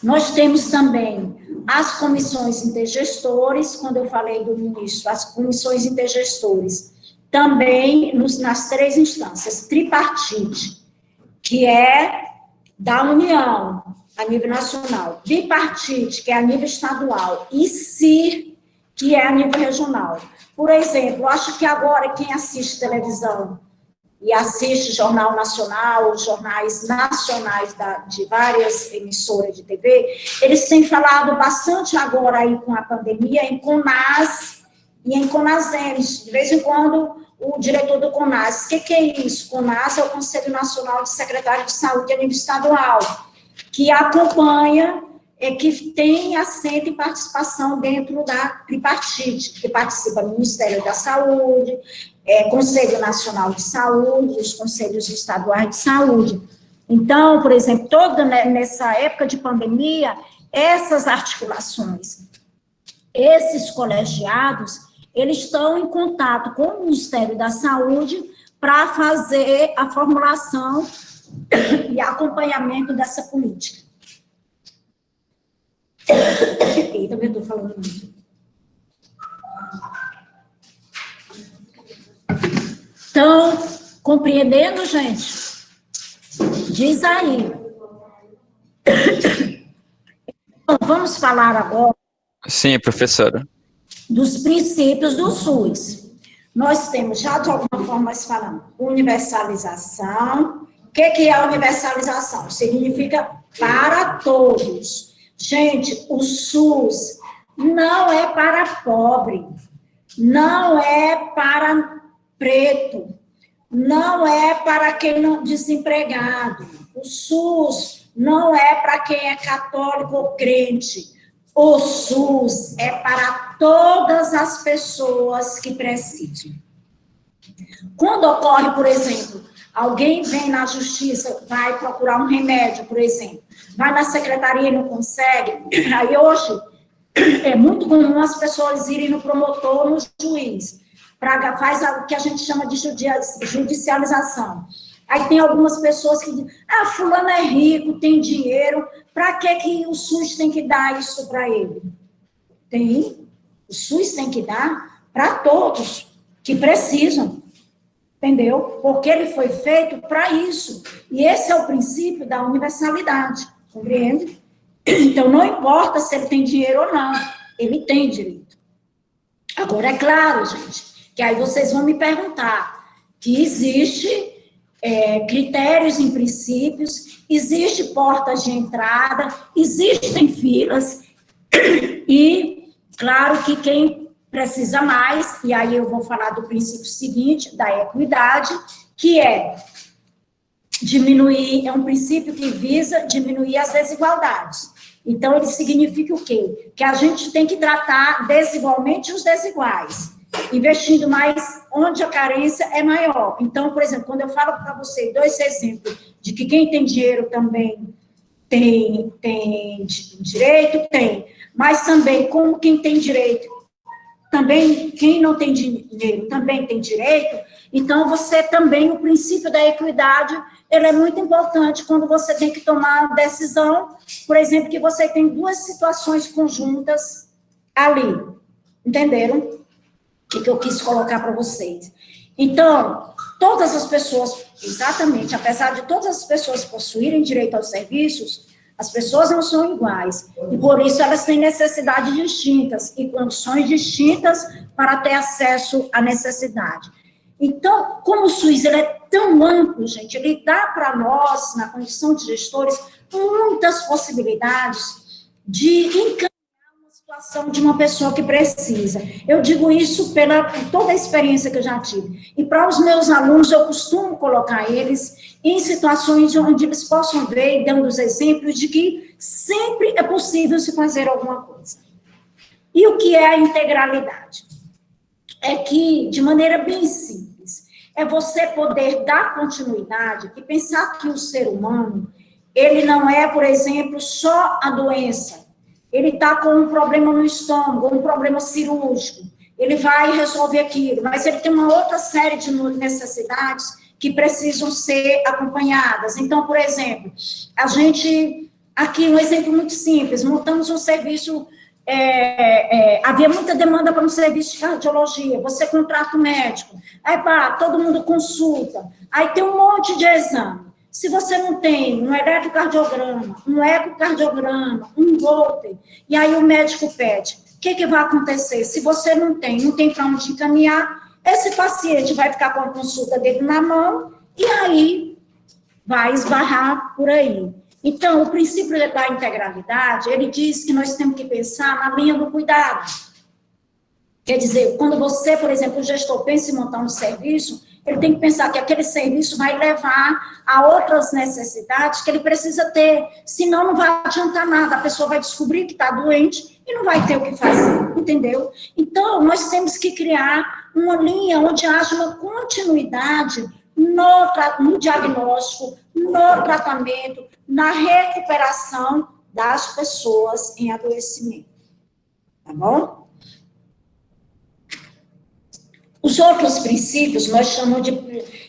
Nós temos também as comissões intergestores, quando eu falei do ministro, as comissões intergestores, também nas 3 instâncias, tripartite, que é da União, a nível nacional, bipartite, que é a nível estadual, e CIR, que é a nível regional. Por exemplo, eu acho que agora quem assiste televisão e assiste Jornal Nacional, jornais nacionais de várias emissoras de TV, eles têm falado bastante agora aí com a pandemia em CONAS e em CONASEMS. De vez em quando, o diretor do CONAS, o que é isso? CONAS é o Conselho Nacional de Secretários de Saúde a nível estadual, que acompanha que tem assento em participação dentro da tripartite, que participa do Ministério da Saúde, Conselho Nacional de Saúde, os Conselhos Estaduais de Saúde. Então, por exemplo, toda nessa época de pandemia, essas articulações, esses colegiados, eles estão em contato com o Ministério da Saúde para fazer a formulação e acompanhamento dessa política. Eita, eu estou falando muito. Então, compreendendo, gente? Diz aí. Então, vamos falar agora. Sim, professora. Dos princípios do SUS. Nós temos, já de alguma forma, nós falamos, universalização. O que é a universalização? Significa para todos. Gente, o SUS não é para pobre, não é para preto, não é para quem não desempregado. O SUS não é para quem é católico ou crente. O SUS é para todas as pessoas que precisam. Quando ocorre, por exemplo, alguém vem na justiça, vai procurar um remédio, por exemplo, vai na secretaria e não consegue, aí hoje é muito comum as pessoas irem no promotor, no juiz, faz o que a gente chama de judicialização. Aí tem algumas pessoas que dizem, fulano é rico, tem dinheiro, para que o SUS tem que dar isso para ele? Tem. O SUS tem que dar para todos que precisam, entendeu? Porque ele foi feito para isso. E esse é o princípio da universalidade, compreende? Então, não importa se ele tem dinheiro ou não, ele tem direito. Agora, é claro, gente, que aí vocês vão me perguntar que existe critérios e princípios, existe portas de entrada, existem filas, e claro que quem precisa mais, e aí eu vou falar do princípio seguinte, da equidade, que é diminuir, é um princípio que visa diminuir as desigualdades. Então, ele significa o quê? Que a gente tem que tratar desigualmente os desiguais, investindo mais onde a carência é maior. Então, por exemplo, quando eu falo para você dois exemplos de que quem tem dinheiro também tem direito, tem, mas também como quem tem direito, também quem não tem dinheiro também tem direito, então você também, o princípio da equidade, ele é muito importante quando você tem que tomar uma decisão, por exemplo, que você tem duas situações conjuntas ali, entenderam? O que eu quis colocar para vocês. Então, todas as pessoas, exatamente, apesar de todas as pessoas possuírem direito aos serviços, as pessoas não são iguais, e por isso elas têm necessidades distintas e condições distintas para ter acesso à necessidade. Então, como o SUS ele é tão amplo, gente, ele dá para nós, na condição de gestores, muitas possibilidades de encaminhar situação de uma pessoa que precisa. Eu digo isso pela toda a experiência que eu já tive. E para os meus alunos, eu costumo colocar eles em situações onde eles possam ver, dando os exemplos de que sempre é possível se fazer alguma coisa. E o que é a integralidade? É que, de maneira bem simples, é você poder dar continuidade e pensar que o ser humano, ele não é, por exemplo, só a doença. Ele está com um problema no estômago, um problema cirúrgico, ele vai resolver aquilo, mas ele tem uma outra série de necessidades que precisam ser acompanhadas. Então, por exemplo, a gente, aqui um exemplo muito simples, montamos um serviço, havia muita demanda para um serviço de cardiologia, você contrata um médico, aí todo mundo consulta, aí tem um monte de exame. Se você não tem um eletrocardiograma, um ecocardiograma, um Holter, e aí o médico pede, o que vai acontecer? Se você não tem para onde encaminhar, esse paciente vai ficar com a consulta dele na mão, e aí vai esbarrar por aí. Então, o princípio da integralidade, ele diz que nós temos que pensar na linha do cuidado. Quer dizer, quando você, por exemplo, o gestor pensa em montar um serviço, ele tem que pensar que aquele serviço vai levar a outras necessidades que ele precisa ter, senão não vai adiantar nada, a pessoa vai descobrir que está doente e não vai ter o que fazer, entendeu? Então, nós temos que criar uma linha onde haja uma continuidade no diagnóstico, no tratamento, na recuperação das pessoas em adoecimento, tá bom? Os outros princípios, nós chamamos de...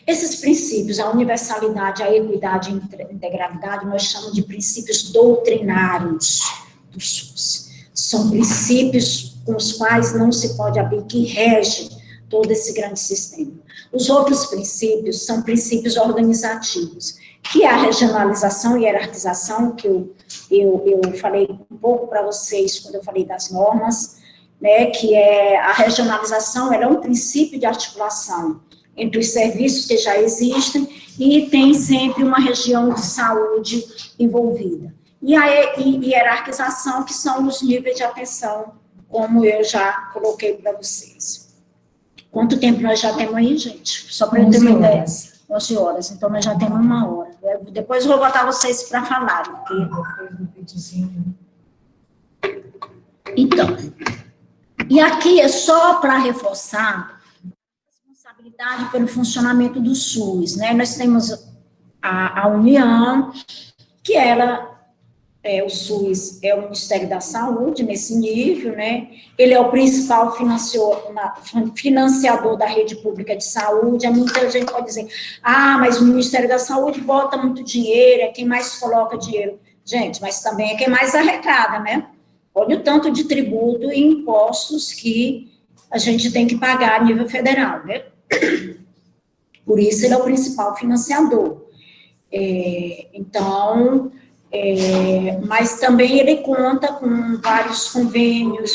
Esses princípios, a universalidade, a equidade e a integralidade, nós chamamos de princípios doutrinários do SUS. São princípios com os quais não se pode abrir, que regem todo esse grande sistema. Os outros princípios são princípios organizativos, que é a regionalização e hierarquização, que eu falei um pouco para vocês quando eu falei das normas, né, que é a regionalização, ela é um princípio de articulação entre os serviços que já existem e tem sempre uma região de saúde envolvida. E a hierarquização, que são os níveis de atenção, como eu já coloquei para vocês. Quanto tempo nós já temos aí, gente? Só para eu ter uma ideia. 11 horas, então nós já temos 1 hora. Depois eu vou botar vocês para falarem. Então, e aqui é só para reforçar a responsabilidade pelo funcionamento do SUS, né? Nós temos a União, que ela... o SUS é o Ministério da Saúde, nesse nível, né? Ele é o principal financiador da rede pública de saúde. Muita gente pode dizer, mas o Ministério da Saúde bota muito dinheiro, é quem mais coloca dinheiro. Gente, mas também é quem mais arrecada, né? Olha o tanto de tributo e impostos que a gente tem que pagar a nível federal, né? Por isso ele é o principal financiador. Então... mas também ele conta com vários convênios,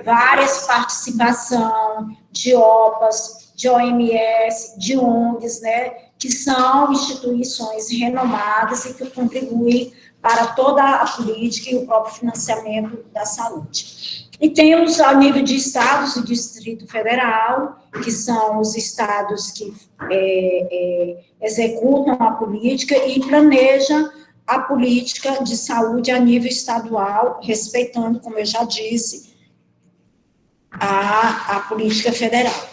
várias participação de OPAs, de OMS, de ONGs, né, que são instituições renomadas e que contribuem para toda a política e o próprio financiamento da saúde. E temos ao nível de estados e Distrito Federal, que são os estados que executam a política e planejam a política de saúde a nível estadual, respeitando, como eu já disse, a política federal.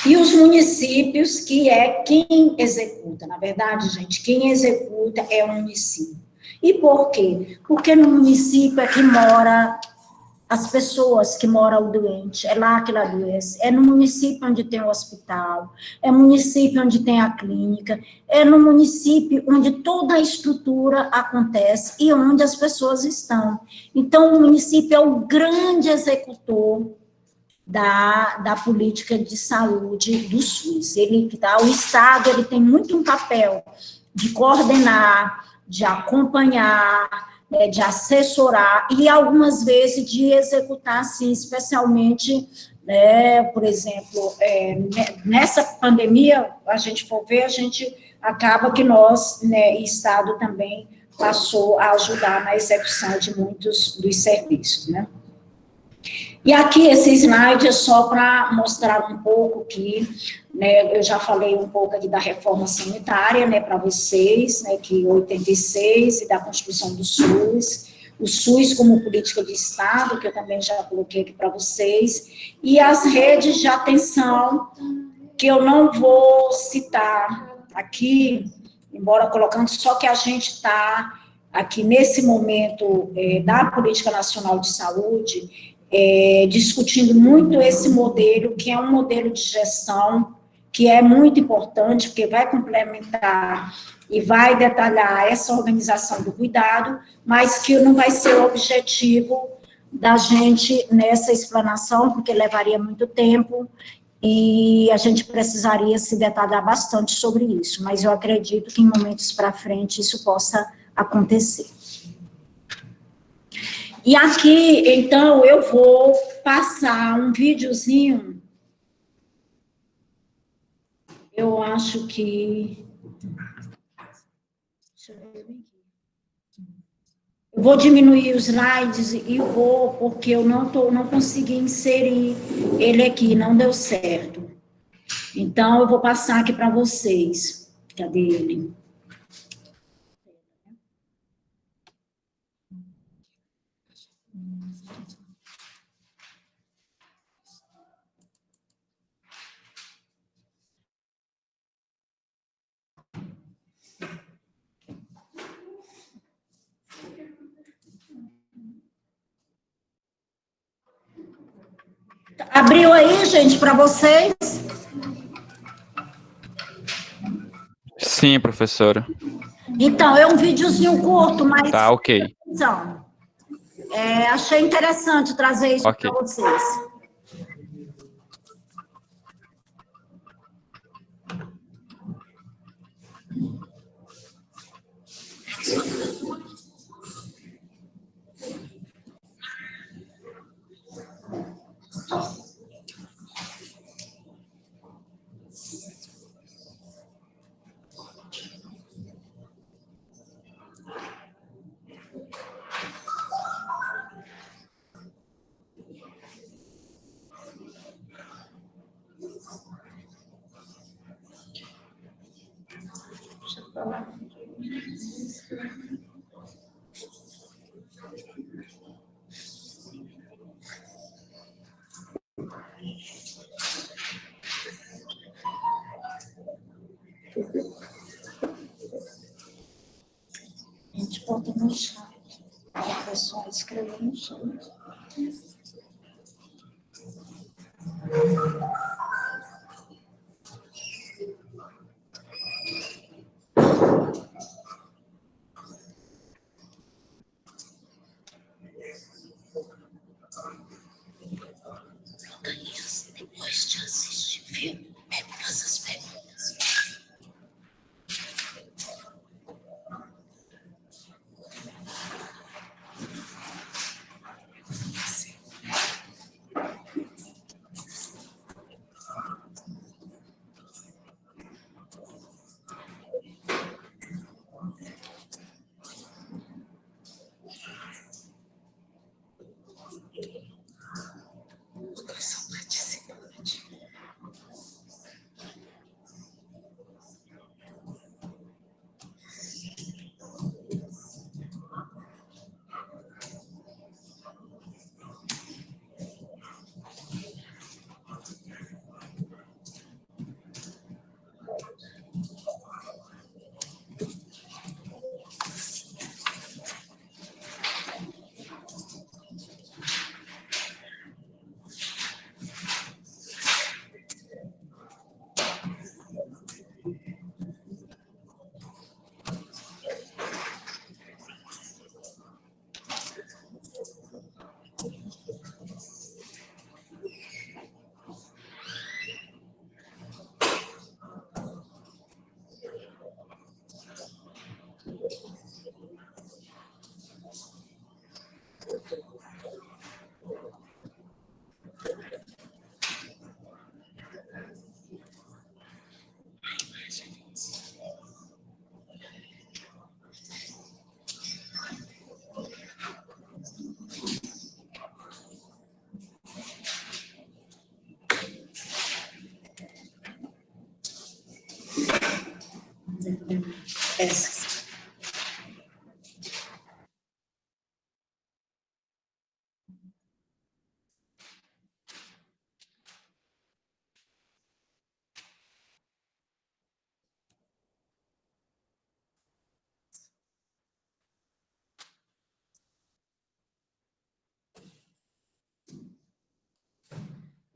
E os municípios, que é quem executa. Na verdade, gente, quem executa é o município. E por quê? Porque no município é que mora as pessoas que moram o doente, é lá que ela adoece, é no município onde tem o hospital, é no município onde tem a clínica, é no município onde toda a estrutura acontece e onde as pessoas estão. Então, o município é o grande executor da política de saúde do SUS. O Estado, ele tem muito um papel de coordenar, de acompanhar, de assessorar e, algumas vezes, de executar, sim, especialmente, né, por exemplo, nessa pandemia, a gente for ver, a gente acaba que nós, né, Estado também passou a ajudar na execução de muitos dos serviços, né. E aqui, esse slide é só para mostrar um pouco que, né, eu já falei um pouco aqui da reforma sanitária, né, para vocês, né, que 86, e da Constituição do SUS, o SUS como política de Estado, que eu também já coloquei aqui para vocês, e as redes de atenção, que eu não vou citar aqui, embora colocando, só que a gente está aqui nesse momento da Política Nacional de Saúde, discutindo muito esse modelo, que é um modelo de gestão, que é muito importante, porque vai complementar e vai detalhar essa organização do cuidado, mas que não vai ser o objetivo da gente nessa explanação, porque levaria muito tempo, e a gente precisaria se detalhar bastante sobre isso, mas eu acredito que em momentos para frente isso possa acontecer. E aqui, então, eu vou passar um videozinho. Eu acho que... Deixa eu ver aqui. Eu vou diminuir os slides e porque eu não consegui inserir ele aqui, não deu certo. Então, eu vou passar aqui para vocês. Cadê ele? Abriu aí, gente, para vocês? Sim, professora. Então, é um videozinho curto, mas... Tá, ok. Então, achei interessante trazer isso Ok. para vocês. A gente bota no chat. O pessoal escreveu no chat. Depois de assistir o filme, faça as perguntas.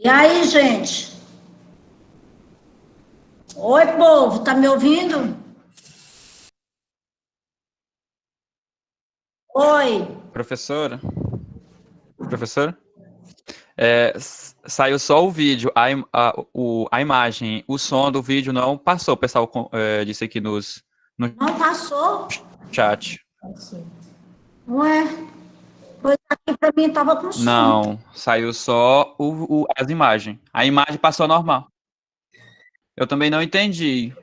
E aí, gente? Oi, povo, tá me ouvindo? Oi. Professora? Professora? Saiu só o vídeo, a imagem, o som do vídeo não passou, o pessoal disse aqui no Não passou? chat. Ué, pois aqui para mim estava com som. Não, saiu só as imagens. A imagem passou normal. Eu também não entendi.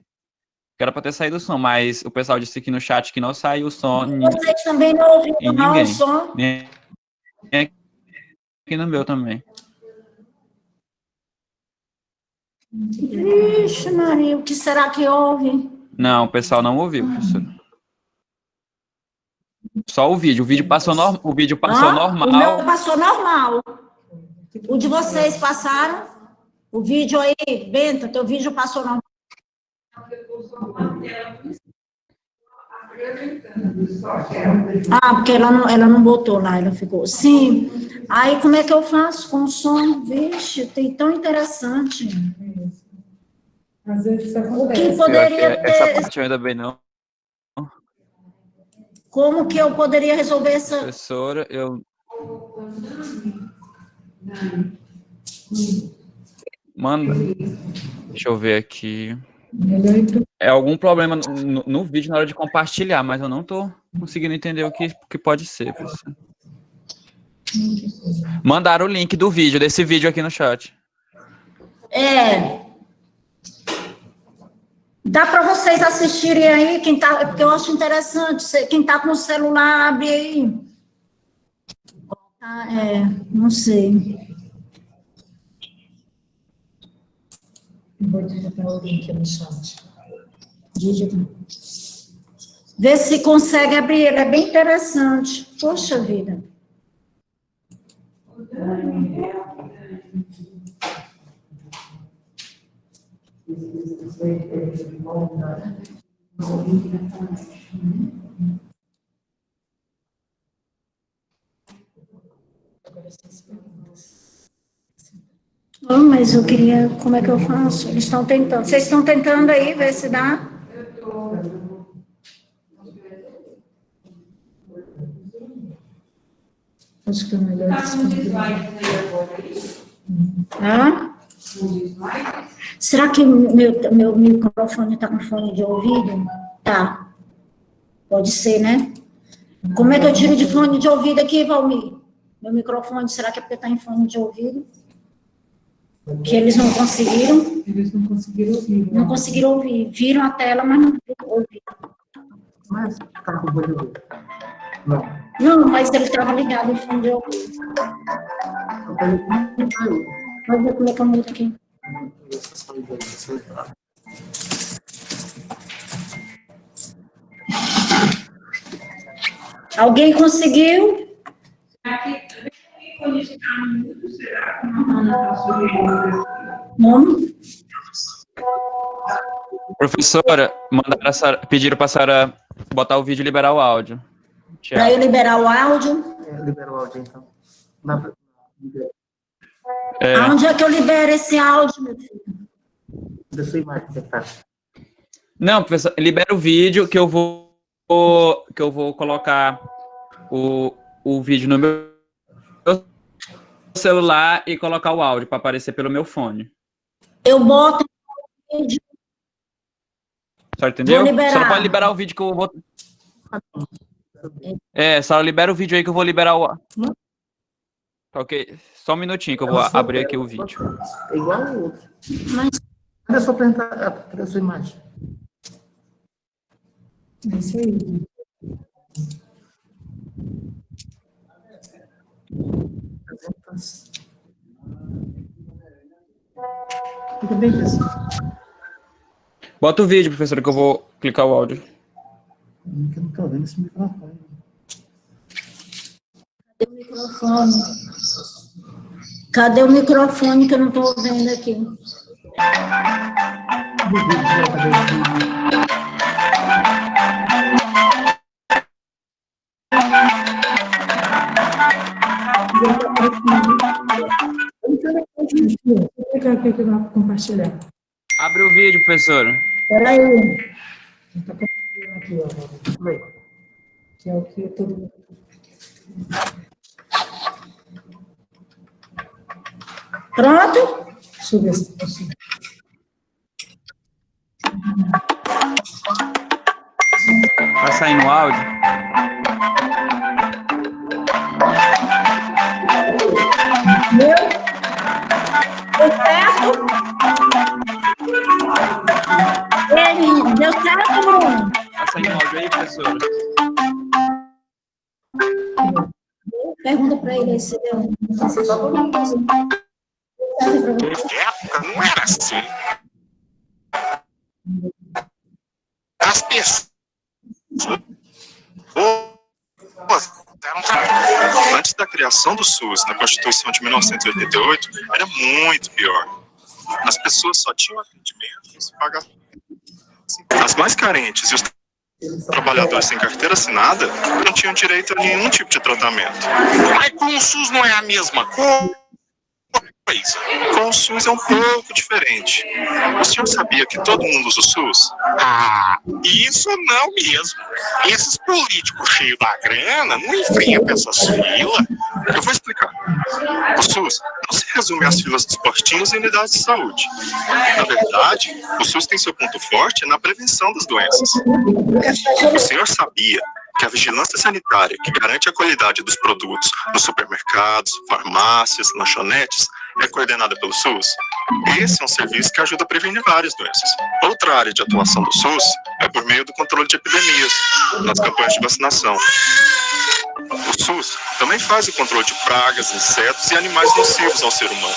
Que era para ter saído o som, mas o pessoal disse aqui no chat que não saiu o som Vocês também não ouviram em não, o ninguém. som? Nem aqui no meu também. Vixe, Maria, o que será que houve? Não, o pessoal não ouviu, professora. Só o vídeo passou, o vídeo passou O meu normal. passou normal. O de vocês passaram? O vídeo aí, Benta, teu vídeo passou normal. Ah, porque ela não botou lá, ela ficou. Sim. Aí, como é que eu faço com o som? Vixe, tem tão interessante. Às vezes isso O que acontece. poderia Essa ter. parte eu ainda bem não. Como que eu poderia resolver essa. Professora, eu. Manda. Deixa eu ver aqui. É algum problema no vídeo na hora de compartilhar, mas eu não tô conseguindo entender o que pode ser, professor. Mandaram o link do vídeo, desse vídeo aqui no chat. Dá para vocês assistirem aí, quem tá, porque eu acho interessante, quem está com o celular, abre aí. Não sei. Vou digitar o link no chat. Vê se consegue abrir, ele é bem interessante. Poxa vida. Oh, mas eu queria, como é que eu faço? Eles estão tentando. Vocês estão tentando aí, ver se dá? Acho que é melhor. Será que meu microfone está com fone de ouvido? Tá. Pode ser, né? Como é que eu tiro de fone de ouvido aqui, Valmir? Meu microfone, será que é porque está em fone de ouvido? Que eles não conseguiram? Eles não conseguiram ouvir. Não conseguiram ouvir. Viram a tela, mas não ouviram. Mas tá com o olho. Não, mas ele estava ligado em fone de ouvido. Vamos ver como é que eu mudo aqui. Alguém conseguiu? Não? Professora, pediram para a senhora botar o vídeo e liberar o áudio. Para eu liberar o áudio? Libera o áudio, então. Aonde é que eu libero esse áudio, meu filho? Da sua imagem, tá? Não, professor, libera o vídeo que eu vou colocar o vídeo no meu celular e colocar o áudio para aparecer pelo meu fone. Eu boto o vídeo. Só entendeu? Vou liberar. Só pode liberar o vídeo que eu vou. Só libera o vídeo aí que eu vou liberar o. Ok, só um minutinho que eu vou abrir aqui o vídeo. É igual ao outro. Mas Cadê a sua apresentação? Cadê a sua imagem? É isso aí. Tudo bem, pessoal? Bota o vídeo, professora, que eu vou clicar o áudio. Eu não estou vendo esse microfone. cadê o microfone? Cadê o microfone que eu não estou vendo aqui? Vou clicar aqui que eu vou compartilhar. Abre o vídeo, professora. Espera aí. Está compartilhando aqui, ó. Que é o que todo mundo. Pronto? Deixa eu ver se está assim. Tá saindo o áudio? Deu certo? Deu certo, Bruno? Tá saindo o áudio aí, professora? Pergunta para ele aí se deu. época não era assim. As pessoas antes da criação do SUS, na Constituição de 1988, era muito pior. As pessoas só tinham atendimento se pagassem. As mais carentes e os trabalhadores sem carteira assinada não tinham direito a nenhum tipo de tratamento. Mas com o SUS não é a mesma coisa? Com o SUS é um pouco diferente. O senhor sabia que todo mundo usa o SUS? Ah, isso não mesmo. Esses políticos cheios da grana não enfrentam essas filas. Eu vou explicar. O SUS não se resume às filas dos postinhos e unidades de saúde. Na verdade, o SUS tem seu ponto forte na prevenção das doenças. O senhor sabia que a vigilância sanitária, que garante a qualidade dos produtos nos supermercados, farmácias, lanchonetes, é coordenada pelo SUS? Esse é um serviço que ajuda a prevenir várias doenças. Outra área de atuação do SUS é por meio do controle de epidemias, nas campanhas de vacinação. O SUS também faz o controle de pragas, insetos e animais nocivos ao ser humano.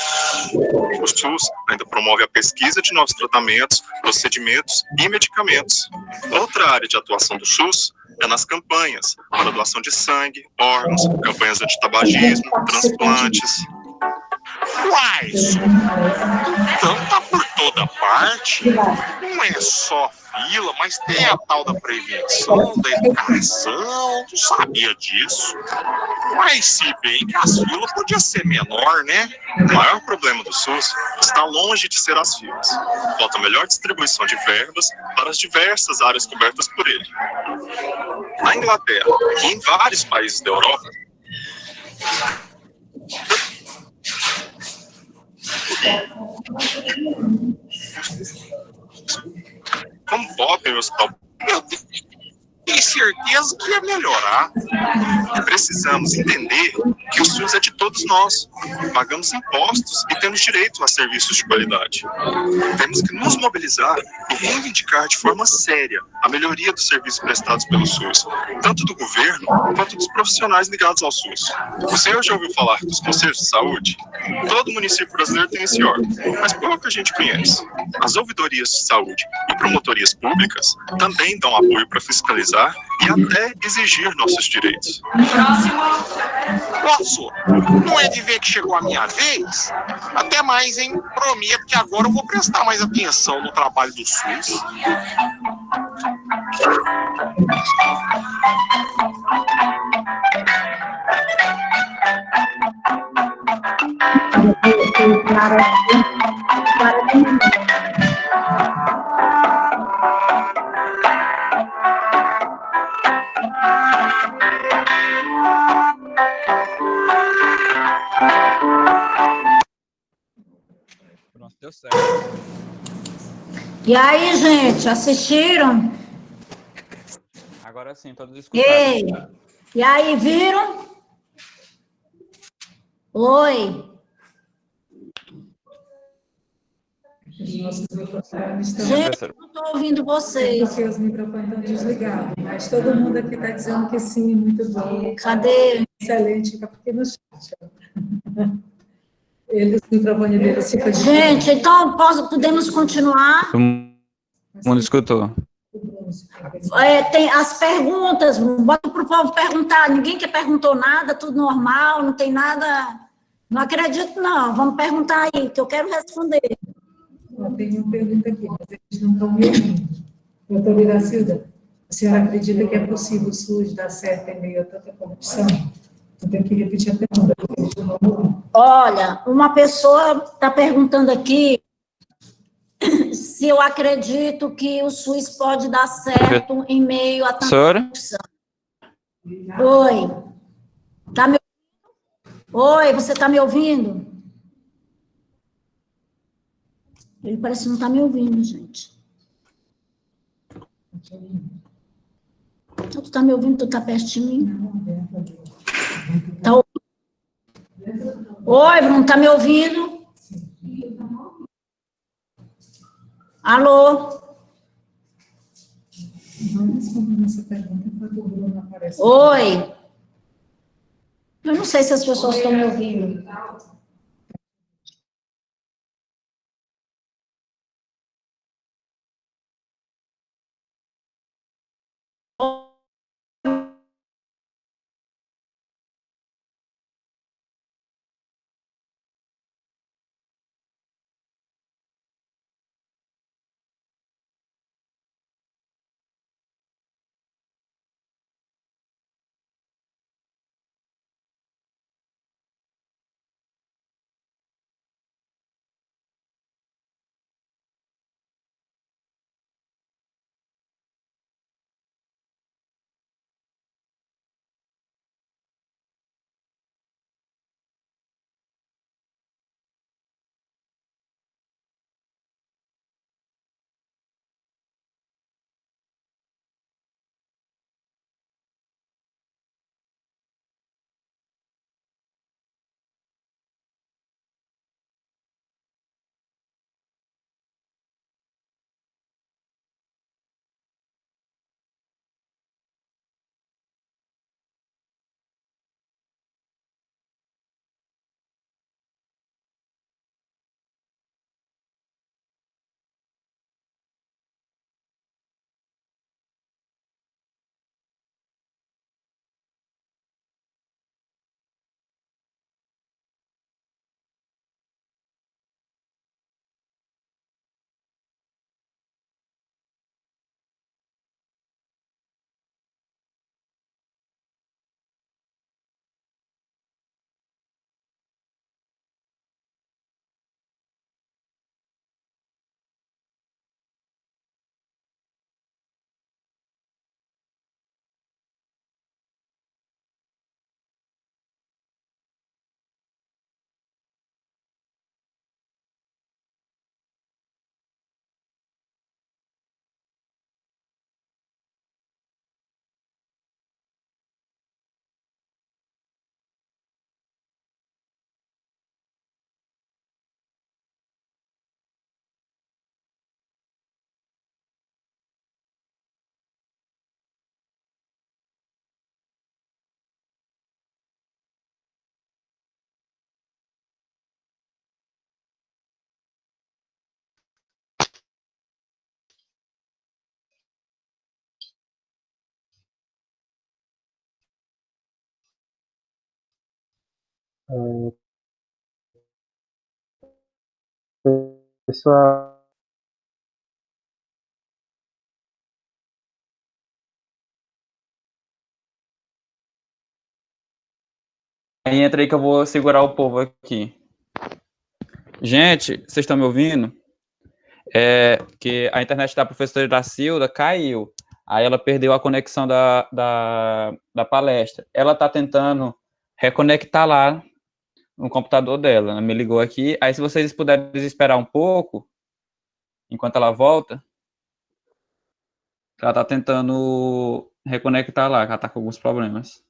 O SUS ainda promove a pesquisa de novos tratamentos, procedimentos e medicamentos. Outra área de atuação do SUS é nas campanhas para doação de sangue, órgãos, campanhas antitabagismo, transplantes. Uai, então tá por toda parte. Não é só fila, mas tem a tal da prevenção, da educação. Tu sabia disso? Mas se bem que as filas podiam ser menor, né? O maior problema do SUS está longe de ser as filas. Falta melhor distribuição de verbas para as diversas áreas cobertas por ele. Na Inglaterra e em vários países da Europa, como pop em hospital, eu tenho certeza que ia melhorar. Precisamos entender que o SUS é de todos nós. Pagamos impostos e temos direito a serviços de qualidade. Temos que nos mobilizar e reivindicar de forma séria a melhoria dos serviços prestados pelo SUS, tanto do governo quanto dos profissionais ligados ao SUS. O senhor já ouviu falar dos conselhos de saúde? Todo município brasileiro tem esse órgão, mas pouca gente conhece. As ouvidorias de saúde e promotorias públicas também dão apoio para fiscalizar e até exigir nossos direitos. Posso? Não é de ver que chegou a minha vez? Até mais, hein? Prometo que agora eu vou prestar mais atenção no trabalho do SUS. Pronto, deu certo. E aí, gente, assistiram? Agora sim, todos escutaram. Ei, e aí, viram? Oi. Os nossos microfones estão... Gente, eu não estou ouvindo vocês. Porque os microfones estão desligados, mas todo mundo aqui está dizendo que sim, muito bom. Cadê? Excelente, fica aqui no chat. Os microfones deles ficam desligados. Gente, então podemos continuar? Todo mundo escutou. Tem as perguntas, bota para o povo perguntar. Ninguém que perguntou nada, tudo normal, não tem nada. Não acredito, não. Vamos perguntar aí, que eu quero responder. Tem uma pergunta aqui, mas eles não estão me ouvindo. Doutora Iracilda, a senhora acredita que é possível o SUS dar certo em meio a tanta corrupção? Eu tenho que repetir a pergunta. Olha, uma pessoa está perguntando aqui se eu acredito que o SUS pode dar certo em meio a tanta corrupção. Oi. Tá me ouvindo? Oi, você está me ouvindo? Ele parece que não está me ouvindo, gente. Tu está me ouvindo? Tu está perto de mim? Tá ouvindo? Oi, Bruno, está me ouvindo? Alô? Vamos responder essa pergunta enquanto o Bruno aparece. Oi? Eu não sei se as pessoas estão me ouvindo. Pessoal, aí entra aí que eu vou segurar o povo aqui. Gente, vocês estão me ouvindo? Que a internet da professora Iracilda caiu. Aí ela perdeu a conexão da palestra. Ela está tentando reconectar lá no computador dela. Ela me ligou aqui. Aí, se vocês puderem esperar um pouco, enquanto ela volta, ela está tentando reconectar lá, que ela está com alguns problemas.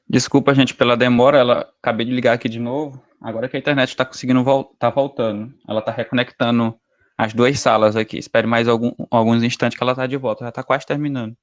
Desculpa, gente, pela demora. Acabei de ligar aqui de novo. Agora que a internet está conseguindo tá voltando. Ela está reconectando as duas salas aqui. Espere mais alguns instantes que ela está de volta. Já está quase terminando.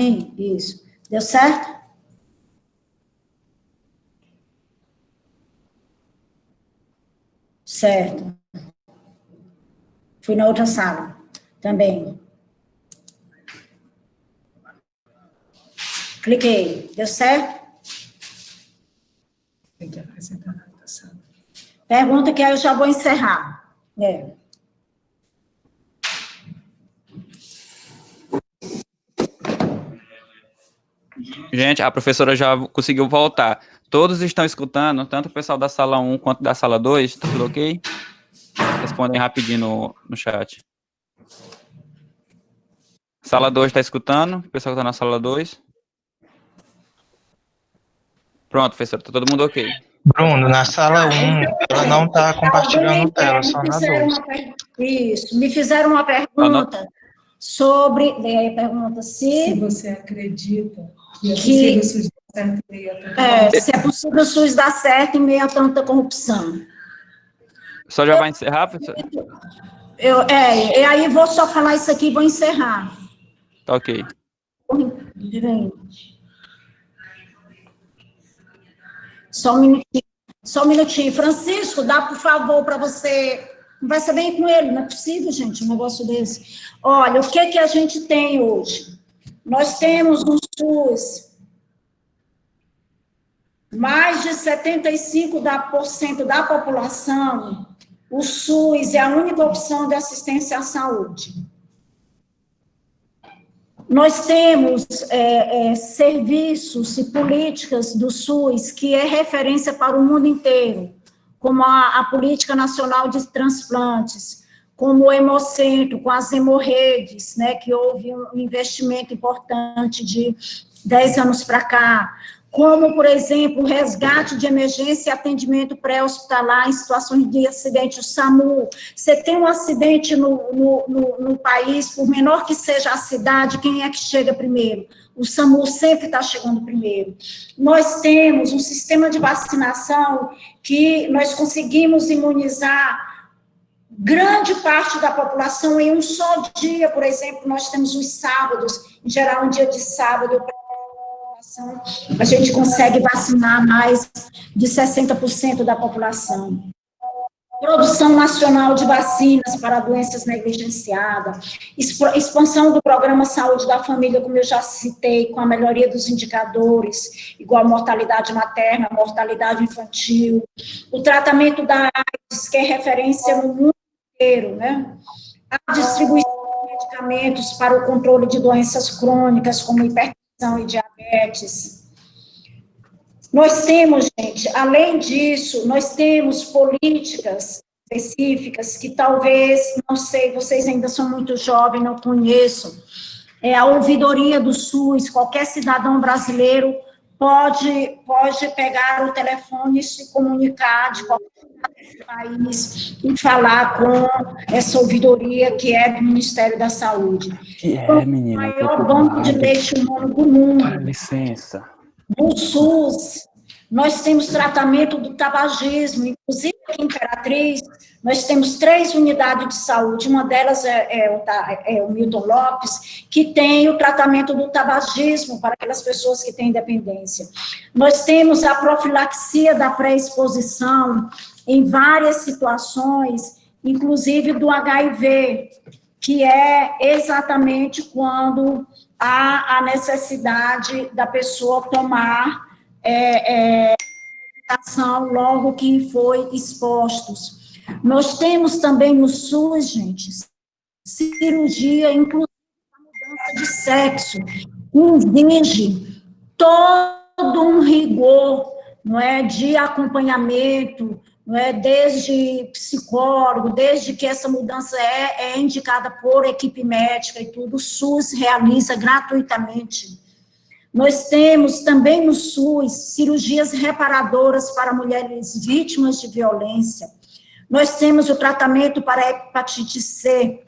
Sim, isso. Deu certo? Certo. Fui na outra sala também. Cliquei. Deu certo? Tem que acrescentar na outra sala. Pergunta que aí eu já vou encerrar. Gente, a professora já conseguiu voltar. Todos estão escutando, tanto o pessoal da sala 1 quanto da sala 2, tá tudo ok? Respondem rapidinho no chat. Sala 2 está escutando? O pessoal que está na sala 2? Pronto, professor, tá todo mundo ok. Bruno, na sala 1, ela não está compartilhando tela, só na 2. Isso, me fizeram uma pergunta sobre, pergunta Se você acredita que é possível o SUS dar certo em meio a tanta corrupção. se é possível o SUS dar certo em meio a tanta corrupção. Só já vai encerrar, professor? E aí vou só falar isso aqui e vou encerrar. Tá ok. Só um minutinho. Francisco, dá, por favor, para você... Conversa bem com ele, não é possível, gente, um negócio desse. Olha, o que a gente tem hoje? Nós temos um SUS, mais de 75% da população, o SUS é a única opção de assistência à saúde. Nós temos serviços e políticas do SUS que é referência para o mundo inteiro, como a Política Nacional de Transplantes, como o Hemocentro, com as hemorredes, né, que houve um investimento importante de 10 anos para cá, como, por exemplo, o resgate de emergência e atendimento pré-hospitalar em situações de acidente, o SAMU. Você tem um acidente no país, por menor que seja a cidade, quem é que chega primeiro? O SAMU sempre está chegando primeiro. Nós temos um sistema de vacinação que nós conseguimos imunizar grande parte da população em um só dia, por exemplo, nós temos os sábados, em geral, um dia de sábado, a gente consegue vacinar mais de 60% da população. Produção nacional de vacinas para doenças negligenciadas, expansão do programa Saúde da Família, como eu já citei, com a melhoria dos indicadores, igual mortalidade materna, mortalidade infantil, o tratamento da AIDS, que é referência no mundo inteiro, né? A distribuição de medicamentos para o controle de doenças crônicas, como hipertensão e diabetes. Nós temos, gente, além disso, nós temos políticas específicas que talvez, não sei, vocês ainda são muito jovens, não conheçam, a ouvidoria do SUS, qualquer cidadão brasileiro pode pegar o telefone e se comunicar de qualquer país e falar com essa ouvidoria que é do Ministério da Saúde. Que menina, o maior banco de leite humano do mundo. Dá licença. No SUS, nós temos tratamento do tabagismo, inclusive aqui em Imperatriz, nós temos 3 unidades de saúde, uma delas é o Milton Lopes, que tem o tratamento do tabagismo para aquelas pessoas que têm dependência. Nós temos a profilaxia da pré-exposição em várias situações, inclusive do HIV, que é exatamente quando há a necessidade da pessoa tomar medicação logo que foi expostos. Nós temos também no SUS, gente, cirurgia, inclusive a mudança de sexo, exige todo um rigor, não é, de acompanhamento, não é, desde psicólogo, desde que essa mudança é indicada por equipe médica e tudo, o SUS realiza gratuitamente. Nós temos também no SUS cirurgias reparadoras para mulheres vítimas de violência. Nós temos o tratamento para a hepatite C,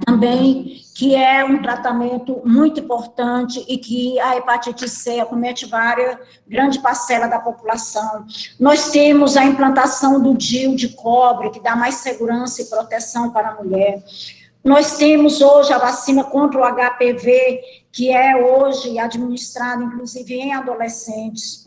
também, que é um tratamento muito importante e que a hepatite C acomete grande parcela da população. Nós temos a implantação do DIU de cobre, que dá mais segurança e proteção para a mulher. Nós temos hoje a vacina contra o HPV, que é hoje administrada, inclusive, em adolescentes.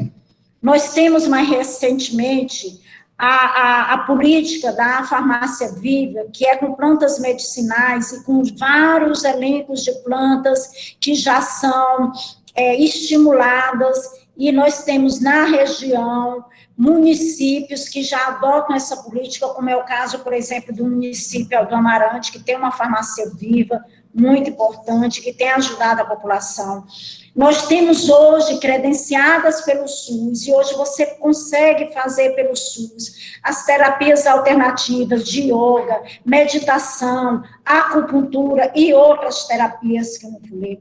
Nós temos, mais recentemente, a política da farmácia viva, que é com plantas medicinais e com vários elencos de plantas que já são estimuladas, e nós temos na região municípios que já adotam essa política, como é o caso, por exemplo, do município do Amarante, que tem uma farmácia viva, muito importante, que tem ajudado a população. Nós temos hoje, credenciadas pelo SUS, e hoje você consegue fazer pelo SUS, as terapias alternativas de yoga, meditação, acupuntura e outras terapias que eu não falei.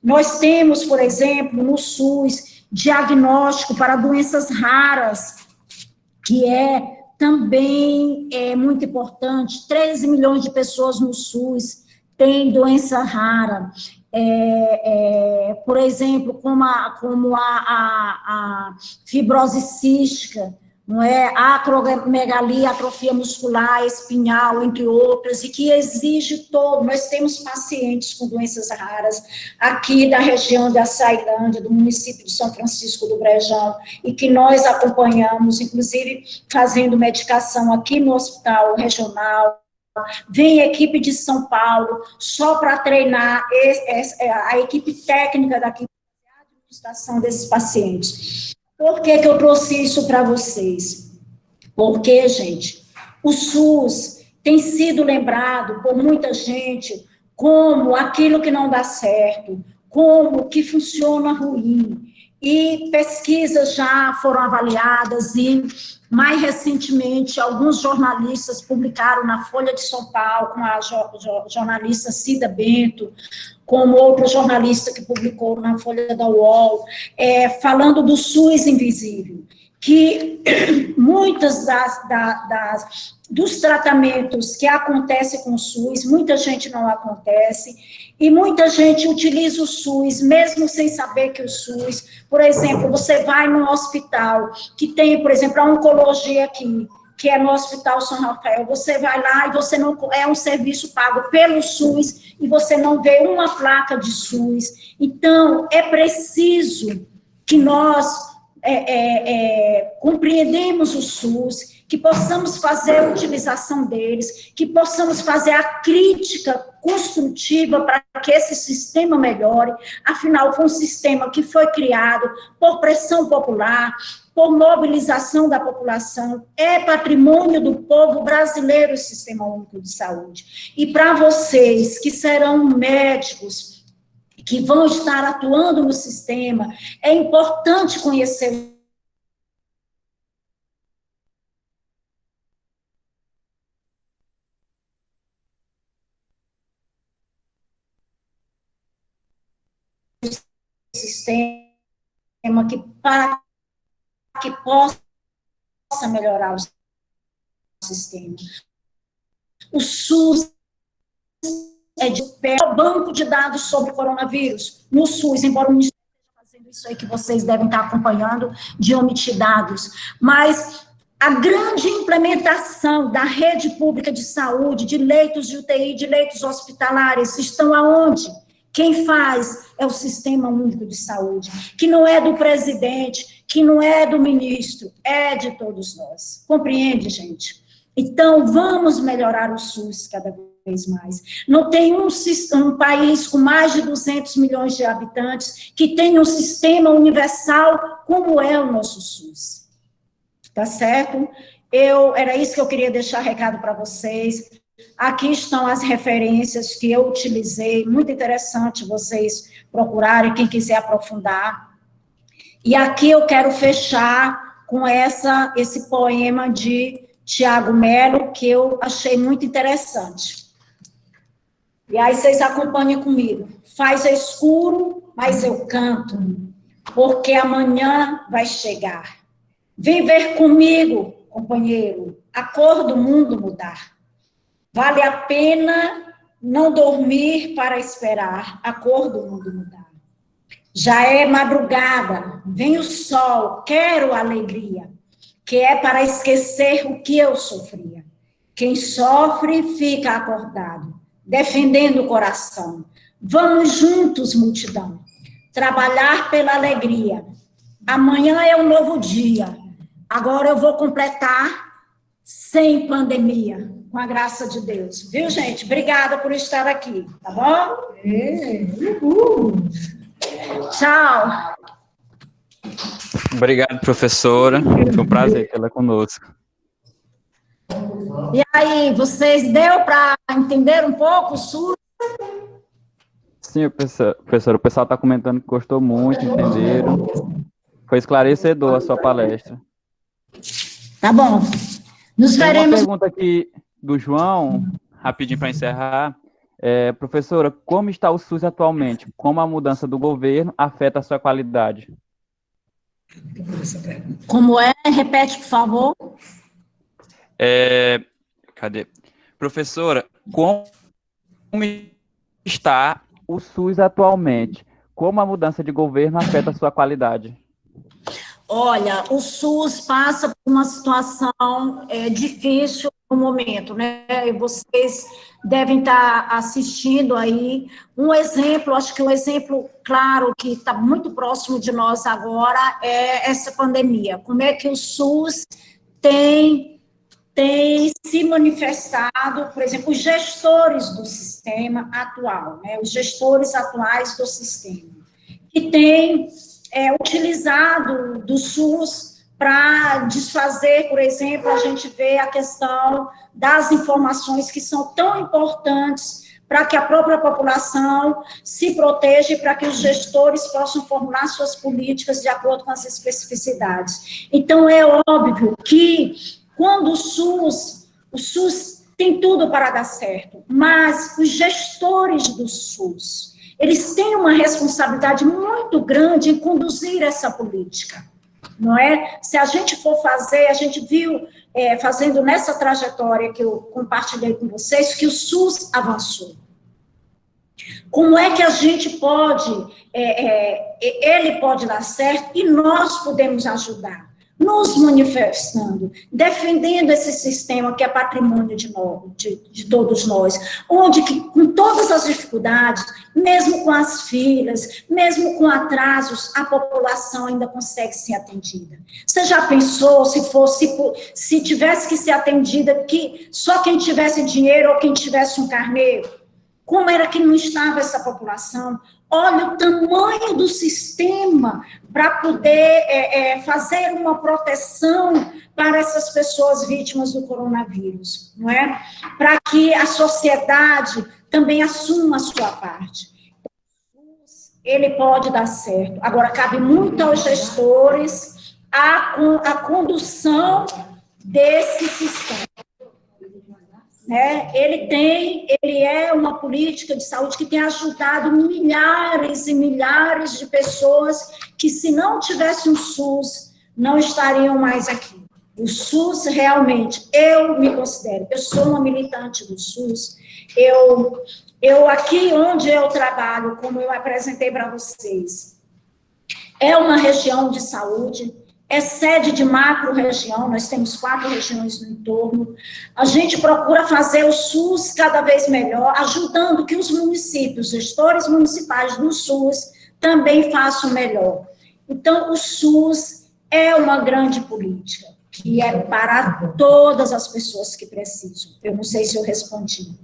Nós temos, por exemplo, no SUS, diagnóstico para doenças raras, que também muito importante. 13 milhões de pessoas no SUS têm doença rara. Por exemplo, como a fibrose cística, não é? A acromegalia, atrofia muscular, espinhal, entre outras, e que exige todo. Nós temos pacientes com doenças raras aqui da região da Açailândia, do município de São Francisco do Brejão, e que nós acompanhamos, inclusive fazendo medicação aqui no hospital regional. Vem equipe de São Paulo só para treinar a equipe técnica daqui, a administração desses pacientes. Por que eu trouxe isso para vocês? Porque, gente, o SUS tem sido lembrado por muita gente como aquilo que não dá certo, como que funciona ruim. E pesquisas já foram avaliadas e, mais recentemente, alguns jornalistas publicaram na Folha de São Paulo, com a jornalista Cida Bento, como outro jornalista que publicou na Folha da UOL, falando do SUS invisível, que muitas dos tratamentos que acontecem com o SUS, muita gente não acontece, e muita gente utiliza o SUS, mesmo sem saber que o SUS, por exemplo, você vai num hospital que tem, por exemplo, a oncologia aqui, que é no Hospital São Rafael, você vai lá e você não, é um serviço pago pelo SUS, e você não vê uma placa de SUS. Então, é preciso que nós compreendemos o SUS, que possamos fazer a utilização deles, que possamos fazer a crítica construtiva para que esse sistema melhore. Afinal, foi um sistema que foi criado por pressão popular, por mobilização da população, é patrimônio do povo brasileiro o Sistema Único de Saúde. E para vocês que serão médicos, que vão estar atuando no sistema, é importante conhecer o sistema para que possa melhorar o sistema. O SUS é de pé, o banco de dados sobre coronavírus no SUS, embora o Ministério esteja fazendo isso aí que vocês devem estar acompanhando, de omitir dados, mas a grande implementação da rede pública de saúde, de leitos de UTI, de leitos hospitalares, estão aonde? Quem faz é o Sistema Único de Saúde, que não é do presidente, que não é do ministro, é de todos nós. Compreende, gente? Então, vamos melhorar o SUS cada vez mais. Não tem um país com mais de 200 milhões de habitantes que tenha um sistema universal como é o nosso SUS. Tá certo? Era isso que eu queria deixar recado para vocês. Aqui estão as referências que eu utilizei, muito interessante vocês procurarem, quem quiser aprofundar. E aqui eu quero fechar com esse poema de Tiago Melo, que eu achei muito interessante. E aí vocês acompanhem comigo. Faz escuro, mas eu canto, porque amanhã vai chegar. Vem ver comigo, companheiro, a cor do mundo mudar. Vale a pena não dormir para esperar a cor do mundo mudar. Já é madrugada, vem o sol, quero alegria, que é para esquecer o que eu sofria. Quem sofre fica acordado, defendendo o coração. Vamos juntos, multidão, trabalhar pela alegria. Amanhã é um novo dia. Agora eu vou completar sem pandemia, com a graça de Deus. Viu, gente? Obrigada por estar aqui, tá bom? Tchau. Obrigado, professora. Foi um prazer tê-la conosco. E aí, vocês deu para entender um pouco o SUS? Sim, professor, o pessoal está comentando que gostou muito, entenderam. Foi esclarecedor a sua palestra. Tá bom. Nos Tem veremos. uma pergunta aqui do João, rapidinho para encerrar. Professora, como está o SUS atualmente? Como a mudança do governo afeta a sua qualidade? Como é? Repete, por favor. Cadê? Professora, como está o SUS atualmente? Como a mudança de governo afeta a sua qualidade? Olha, o SUS passa por uma situação difícil no momento, né? E vocês devem estar assistindo aí um exemplo, acho que um exemplo claro que está muito próximo de nós agora é essa pandemia. Como é que o SUS tem se manifestado, por exemplo, os gestores do sistema atual, né? Os gestores atuais do sistema, que têm utilizado do SUS para desfazer, por exemplo, a gente vê a questão das informações que são tão importantes para que a própria população se proteja e para que os gestores possam formular suas políticas de acordo com as especificidades. Então, é óbvio que quando o SUS tem tudo para dar certo, mas os gestores do SUS, eles têm uma responsabilidade muito grande em conduzir essa política, não é? Se a gente for fazer, a gente viu, fazendo nessa trajetória que eu compartilhei com vocês, que o SUS avançou. Como é que a gente pode, ele pode dar certo e nós podemos ajudar? Nos manifestando, defendendo esse sistema que é patrimônio de todos nós, onde que, com todas as dificuldades, mesmo com as filas, mesmo com atrasos, a população ainda consegue ser atendida. Você já pensou se tivesse que ser atendida que só quem tivesse dinheiro ou quem tivesse um carnê? Como era que não estava essa população? Olha o tamanho do sistema para poder fazer uma proteção para essas pessoas vítimas do coronavírus, não é? Para que a sociedade também assuma a sua parte. Ele pode dar certo. Agora, cabe muito aos gestores a condução desse sistema. Ele é uma política de saúde que tem ajudado milhares e milhares de pessoas que, se não tivesse um SUS, não estariam mais aqui. O SUS, realmente, eu me considero, eu sou uma militante do SUS, eu aqui onde eu trabalho, como eu apresentei para vocês, é uma região de saúde, é sede de macro-região, nós temos 4 regiões no entorno. A gente procura fazer o SUS cada vez melhor, ajudando que os municípios, gestores municipais do SUS, também façam melhor. Então, o SUS é uma grande política, que é para todas as pessoas que precisam. Eu não sei se eu respondi.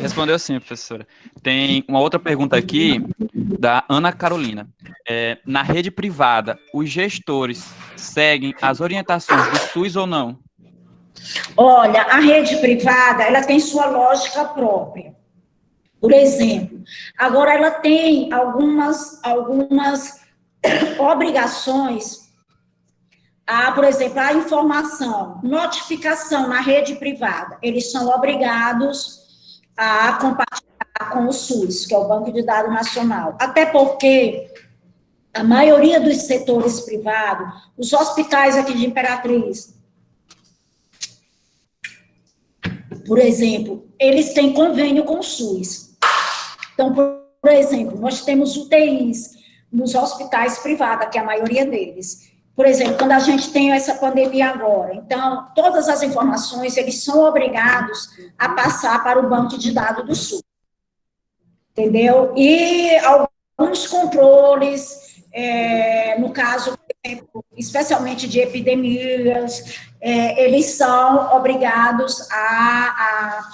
Respondeu sim, professora. Tem uma outra pergunta aqui, da Ana Carolina. Na rede privada, os gestores seguem as orientações do SUS ou não? Olha, a rede privada, ela tem sua lógica própria. Por exemplo, agora ela tem algumas obrigações, por exemplo, a informação, notificação na rede privada, eles são obrigados a compartilhar com o SUS, que é o Banco de Dados Nacional. Até porque a maioria dos setores privados, os hospitais aqui de Imperatriz, por exemplo, eles têm convênio com o SUS. Então, por exemplo, nós temos UTIs nos hospitais privados, que é a maioria deles. Por exemplo, quando a gente tem essa pandemia agora, então, todas as informações, eles são obrigados a passar para o banco de dados do SUS, entendeu? E alguns controles, no caso, por exemplo, especialmente de epidemias, eles são obrigados a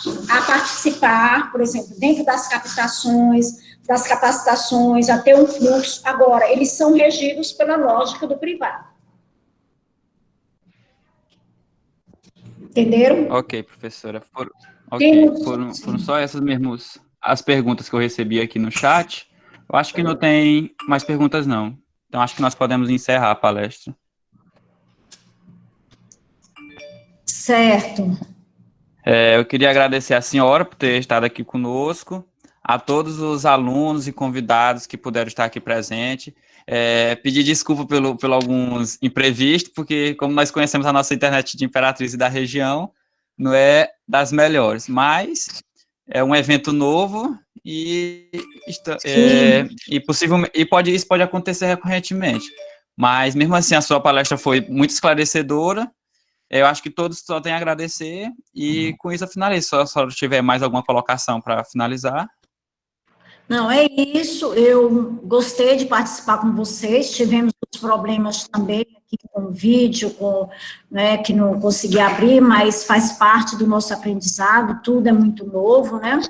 participar, por exemplo, dentro das captações, das capacitações, a ter um fluxo. Agora, eles são regidos pela lógica do privado. Entenderam? Ok, professora. Foram só essas mesmas as perguntas que eu recebi aqui no chat. Eu acho que não tem mais perguntas, não. Então, acho que nós podemos encerrar a palestra. Certo. Eu queria agradecer a senhora por ter estado aqui conosco, a todos os alunos e convidados que puderam estar aqui presentes. Pedir desculpa pelo alguns imprevistos, porque como nós conhecemos a nossa internet de Imperatriz e da região, não é das melhores, mas é um evento novo e isso pode acontecer recorrentemente. Mas mesmo assim, a sua palestra foi muito esclarecedora. Eu acho que todos só têm a agradecer e com isso eu finalizo. Só tiver mais alguma colocação para finalizar. Não, é isso. Eu gostei de participar com vocês. Tivemos os problemas também aqui com o vídeo, né, que não consegui abrir, mas faz parte do nosso aprendizado. Tudo é muito novo, né?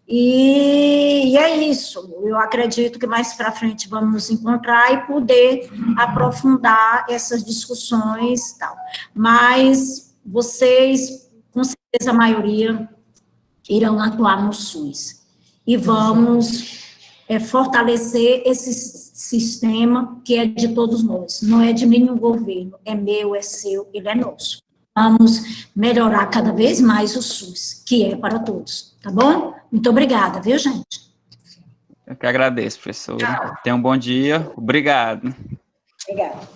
E é isso. Eu acredito que mais para frente vamos nos encontrar e poder aprofundar essas discussões e tal. Mas vocês, com certeza, a maioria irão atuar no SUS. E vamos fortalecer esse sistema que é de todos nós. Não é de nenhum governo, é meu, é seu, ele é nosso. Vamos melhorar cada vez mais o SUS, que é para todos, tá bom? Muito obrigada, viu, gente? Eu que agradeço, professora. Tenha um bom dia. Obrigado. Obrigada.